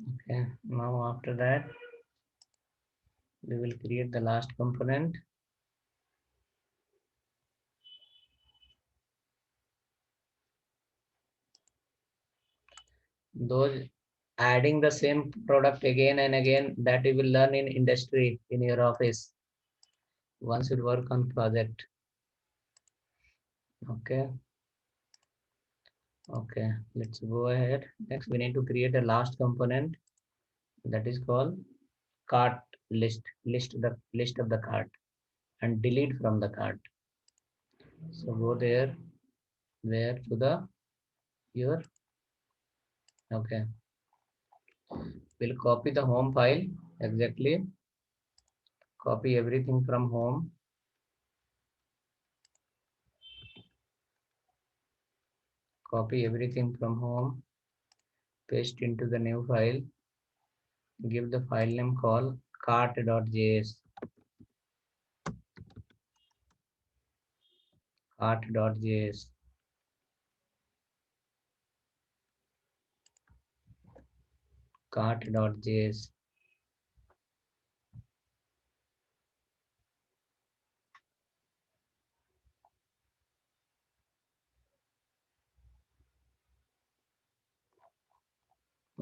Okay, now after that, we will create the last component. Those adding the same product again and again, that you will learn in industry, in your office, once you work on project. Okay. Okay, let's go ahead. Next, we need to create a last component that is called cart list. List of the cart and delete from the cart. So go there, where to the your. Okay, we'll copy the home file exactly. Copy everything from home. Copy everything from home. Paste into the new file. Give the file name called cart.js. Cart.js. Cart.js.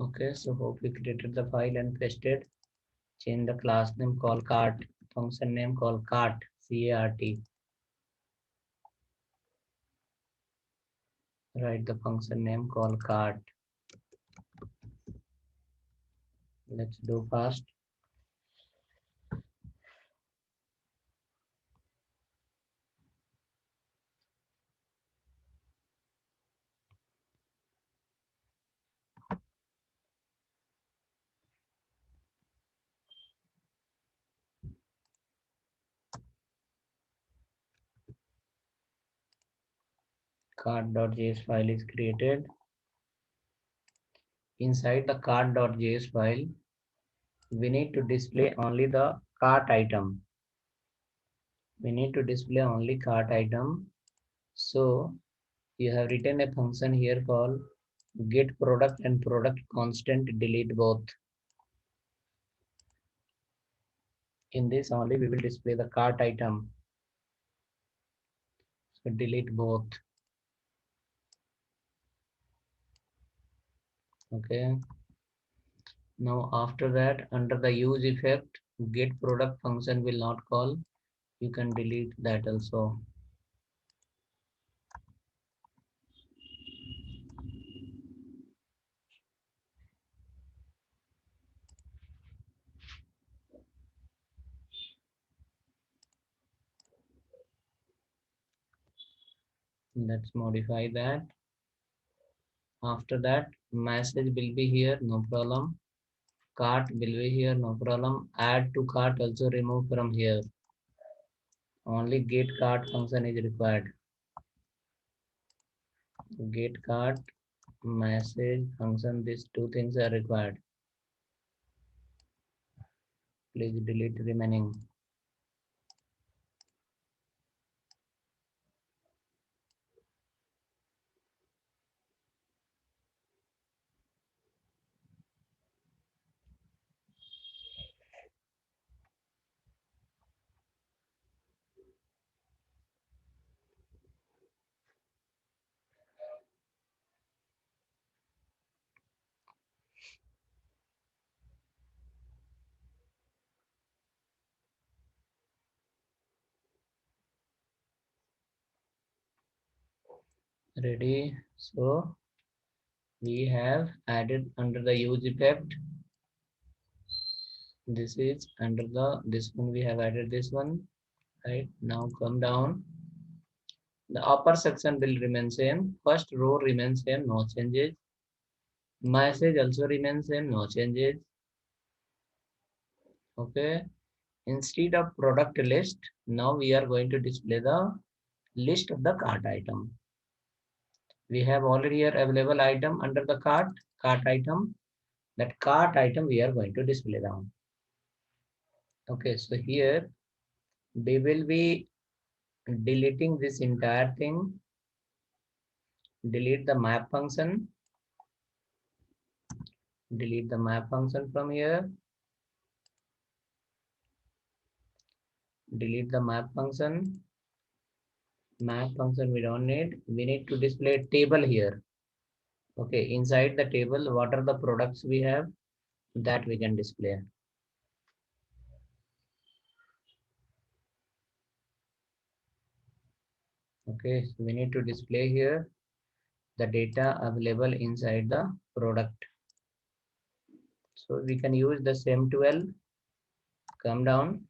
Okay, so hope we created the file and pasted. Change the class name called cart, function name called cart, C-A-R-T. Write the function name called cart. Let's do fast. Cart.js file is created. Inside the cart.js file, we need to display only the cart item. We need to display only cart item. So you have written a function here called get product and product constant delete both. In this only we will display the cart item. So delete both. Okay. Now after that, under the use effect, get product function will not call. You can delete that also. Let's modify that. After that, message will be here, no problem. Cart will be here, no problem. Add to cart also remove from here. Only get cart function is required. Get cart, message function, these two things are required. Please delete remaining. Ready? So we have added under the use effect. This is under the, this one we have added this one, right? Now come down. The upper section will remain same. First row remains same, no changes. Message also remains same, no changes. Okay. Instead of product list, now we are going to display the list of the cart item. We have already here available item under the cart item. That cart item we are going to display down. Okay, so here we will be deleting this entire thing. Delete the map function. delete the map function from here. Delete the map function. Map function we don't need. We need to display a table here. Okay, inside the table, what are the products we have that we can display. Okay, so we need to display here the data available inside the product. So we can use the SEM12. Come down.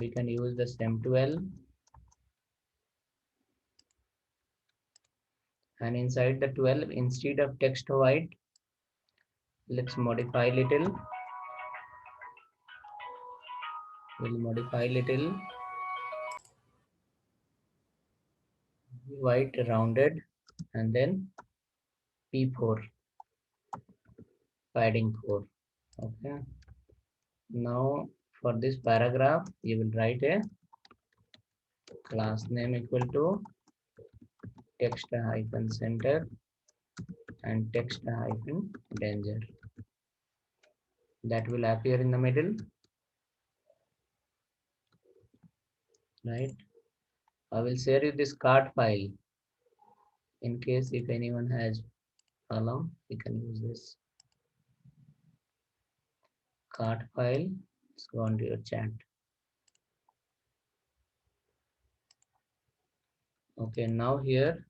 We can use the SEM12. And inside the 12, instead of text white, let's modify little. We'll modify little. White rounded and then P4. Padding 4. Okay. Now for this paragraph, you will write a class name equal to text hyphen center and text hyphen danger. That will appear in the middle, right? I will share you this cart file in case if anyone has problem, we can use this cart file. Let's go on to your chat. Okay, now here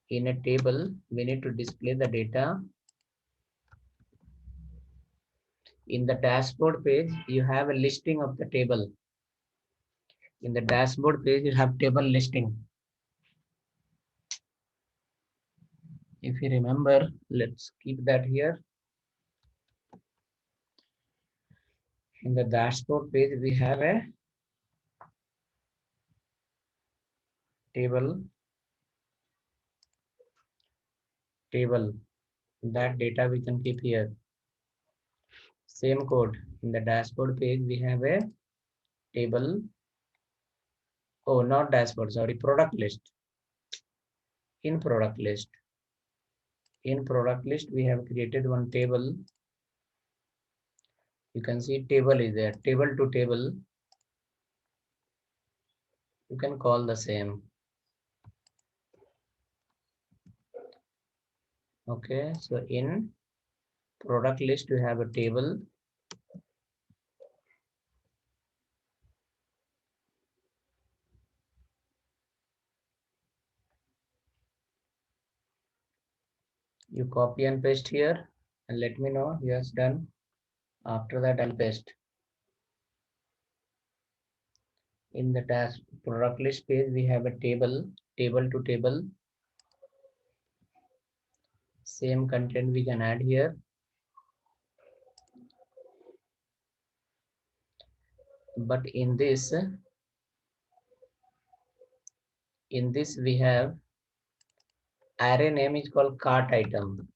in a table, we need to display the data. In the dashboard page, you have a listing of the table. In the dashboard page, you have table listing. If you remember, let's keep that here. In the dashboard page, we have a table. That data we can keep here. Same code. In the dashboard page, we have a table. Oh, not dashboard, sorry, product list. In product list, we have created one table. You can see table is there, table to table. You can call the same. Okay, so in product list, we have a table. You copy and paste here and let me know. Yes, done. After that, I'll paste. In the task product list page, we have a table to table. Same content we can add here. But in this we have array name is called cart item.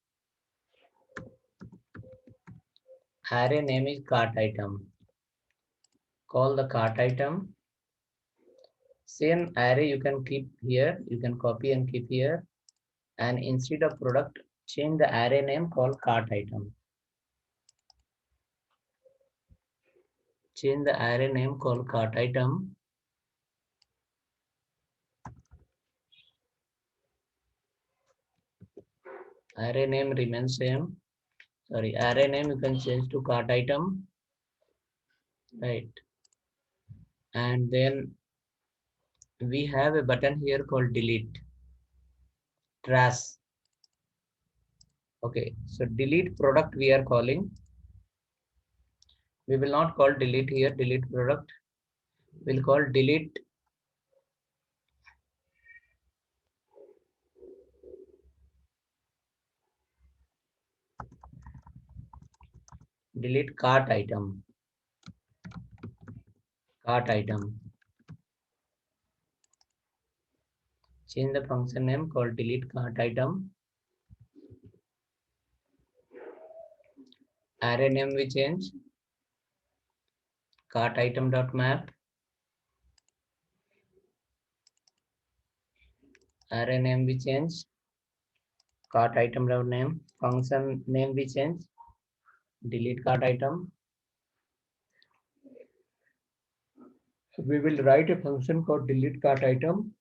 Array name is cart item. Call the cart item. Same array you can keep here. You can copy and keep here. And instead of product, change the array name called cart item. Change the array name called cart item. Array name remains same. Sorry, array name you can change to cart item. Right. And then we have a button here called delete. Trash. Okay, so delete product we are calling. We will not call delete here, delete product. We'll call delete cart item. Cart item. Change the function name called delete cart item. Array name we change. Cart item dot map. Array name we change. cart item name, function name we change, delete cart item. So we will write a function called delete cart item.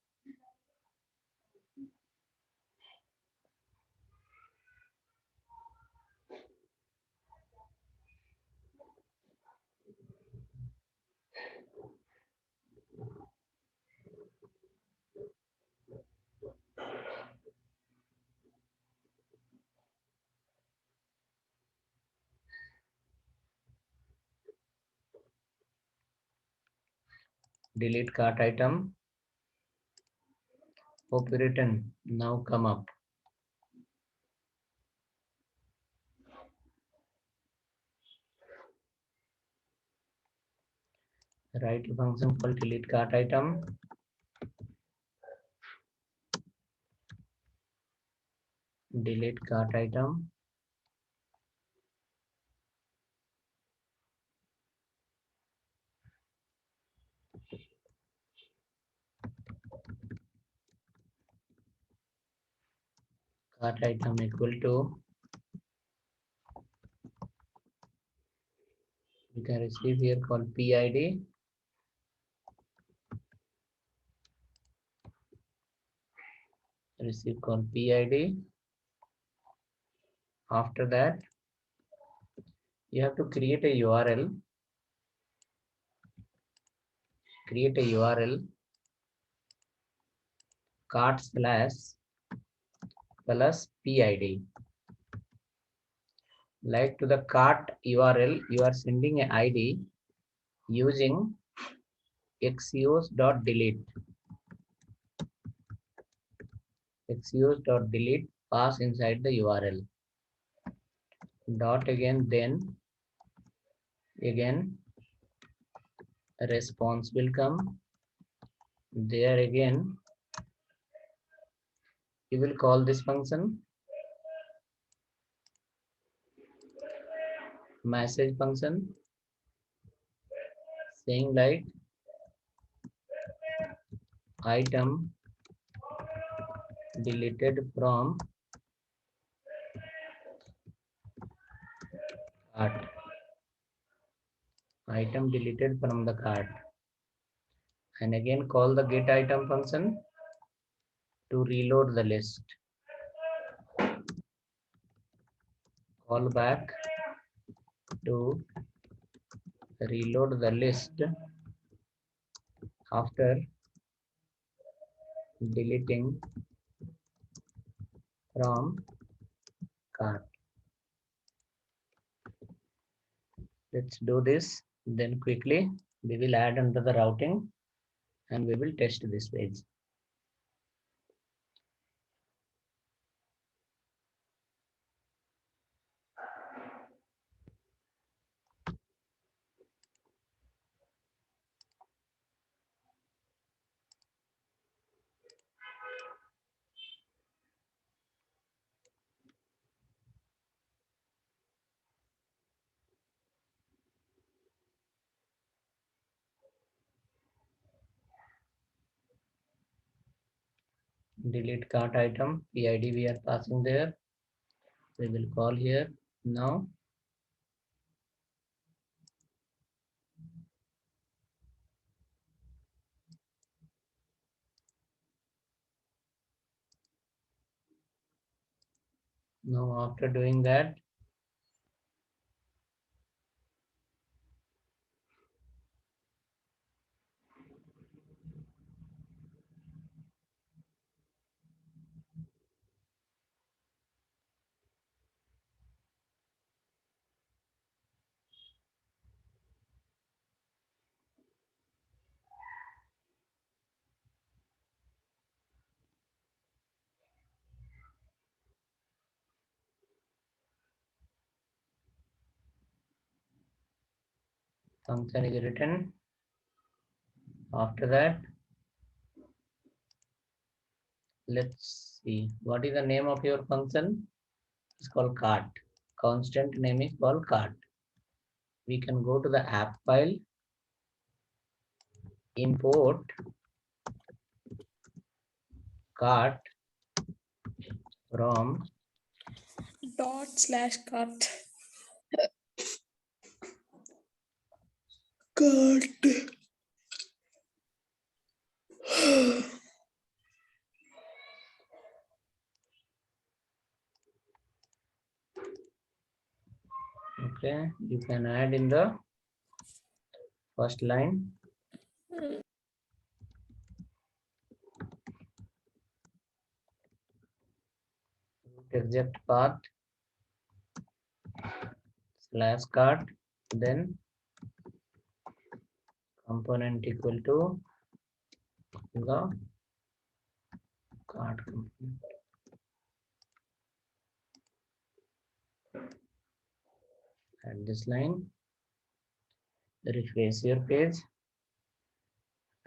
Delete cart item. Hope written now come up. Write a function called delete cart item. Delete cart item. Cart item equal to, we can receive here called PID. Receive called PID. After that, you have to create a URL. Create a URL cart slash plus PID. Like to the cart URL, you are sending an ID using axios.delete. Axios.delete pass inside the URL. Dot again, then again a response will come. There again, you will call this function message function, saying like item deleted from cart. Item deleted from the cart. And again call the get item function to reload the list. Call back to reload the list after deleting from cart. Let's do this. Then quickly we will add under the routing and we will test this page. Delete cart item, PID we are passing there. We will call here now. Now after doing that, function is written. After that, let's see what is the name of your function. It's called cart. Constant name is called cart. We can go to the app file, import cart from cart. Cart. Okay, you can add in the first line. Exact path slash cart, then component equal to the cart component. At this line, refresh your page,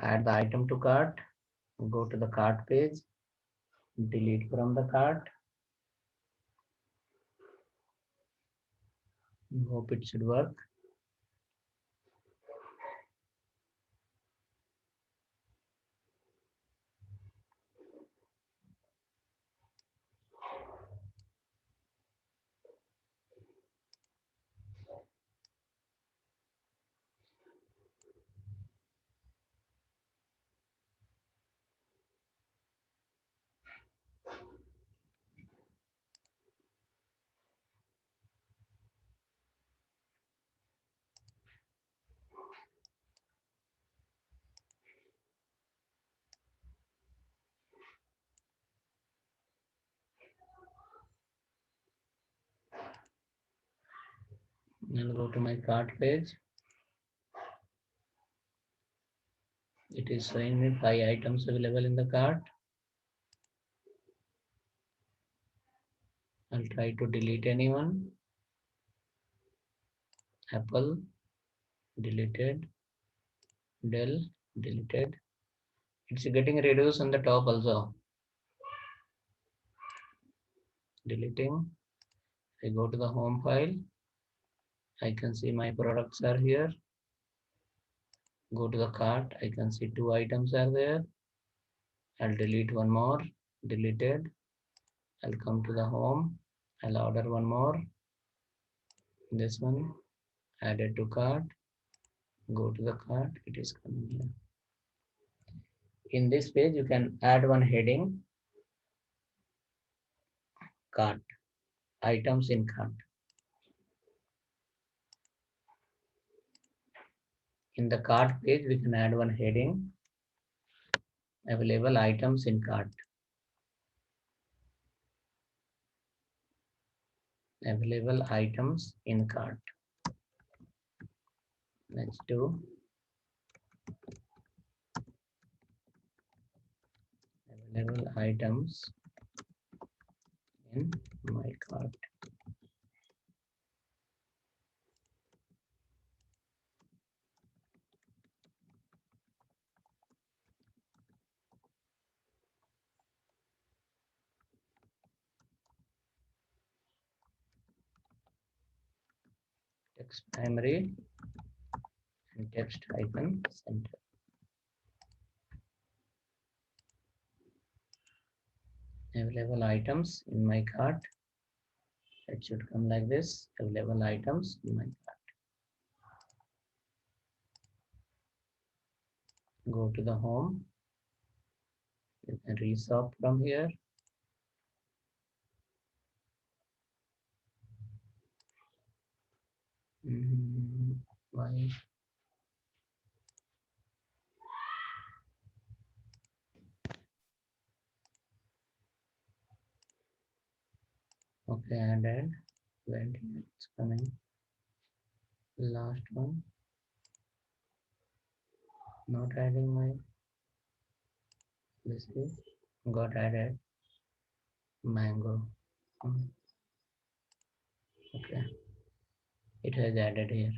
add the item to cart, go to the cart page, delete from the cart. Hope it should work. I'll go to my cart page. It is showing me 5 items available in the cart. I'll try to delete anyone. Apple, deleted. Dell, deleted. It's getting reduced on the top also. Deleting. I go to the home file. I can see my products are here. Go to the cart. I can see 2 items are there. I'll delete one more. Deleted. I'll come to the home. I'll order one more. This one. Add it to cart. Go to the cart. It is coming here. In this page, you can add one heading. Cart. Items in cart. In the cart page, we can add one heading. Available items in cart. Available items in cart. Let's do available items in my cart. Text primary and text icon center. Available items in my cart. It should come like this. Available items in my cart. Go to the home. You can reshop from here. Why? Okay, added. When it's coming. Last one. Not adding my. This is got added. Mango. Okay. It has added here.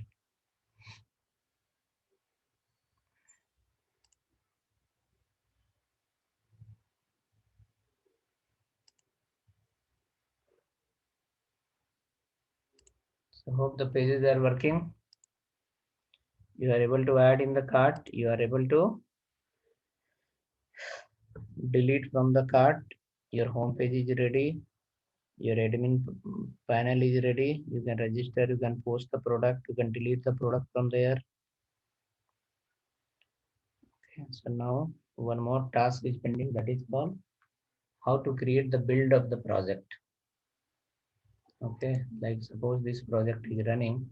So hope the pages are working. You are able to add in the cart. You are able to delete from the cart. Your home page is ready. Your admin panel is ready. You can register, you can post the product, you can delete the product from there. Okay, so now one more task is pending, that is called how to create the build of the project. Okay, like suppose this project is running.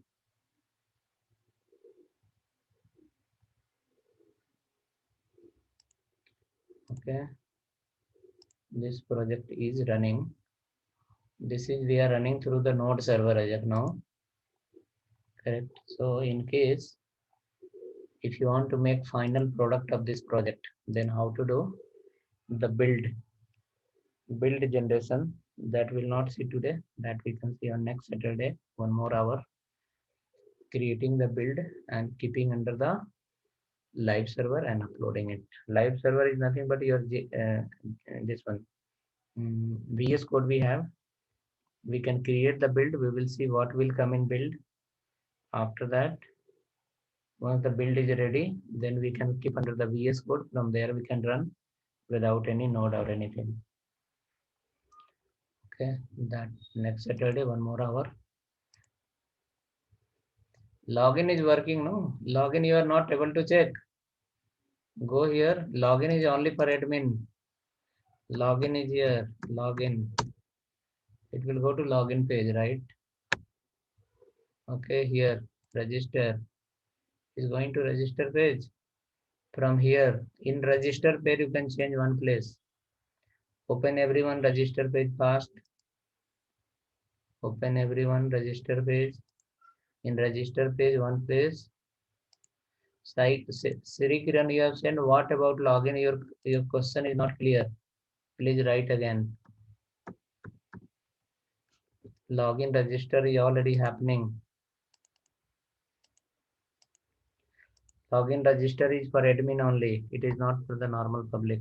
Okay, this project is running. This is we are running through the node server as of now. Correct. So in case if you want to make final product of this project, then how to do the build generation, that will not see today, that we can see on next Saturday, 1 more hour, creating the build and keeping under the live server and uploading it. Live server is nothing but your this one VS Code we have. We can create the build, we will see what will come in build. After that, once the build is ready, then we can keep under the VS Code. From there we can run without any node or anything. Okay, that next Saturday, 1 more hour. Login is working, no? Login you are not able to check. Go here. Login is only for admin. Login is here. Login. It will go to login page, right? Okay, here. Register. Is going to register page. From here, in register page, you can change one place. Open everyone register page fast. Open everyone register page. In register page, one place. Site Siri Kiran, you have sent what about login? Your question is not clear. Please write again. Login register is already happening. Login register is for admin only. It is not for the normal public.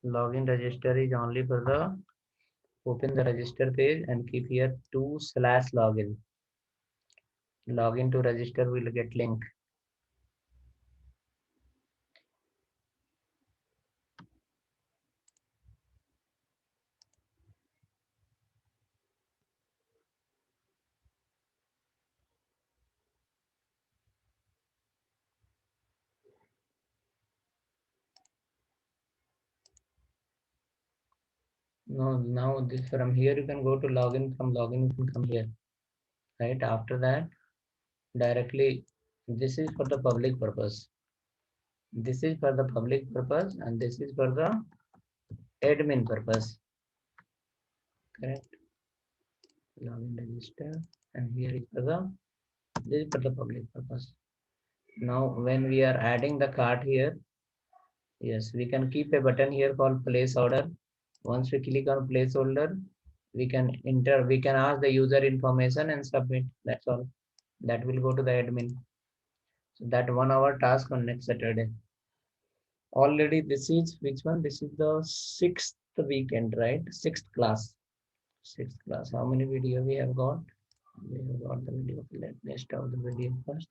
Login register is only for the, open the register page and keep here 2/login. Login to register will get link. No, now this from here you can go to login. From login you can come here. Right after that, directly this is for the public purpose. This is for the public purpose and this is for the admin purpose. Correct. Login register and here is for the, this is for the public purpose. Now when we are adding the cart here, yes, we can keep a button here called place order. Once we click on place order, we can enter, we can ask the user information and submit. That's all. That will go to the admin. So that 1 hour task on next Saturday. Already this is which one? This is the 6th weekend, right? 6th class. 6th class. How many video we have got? We have got the video. Let's start the video first.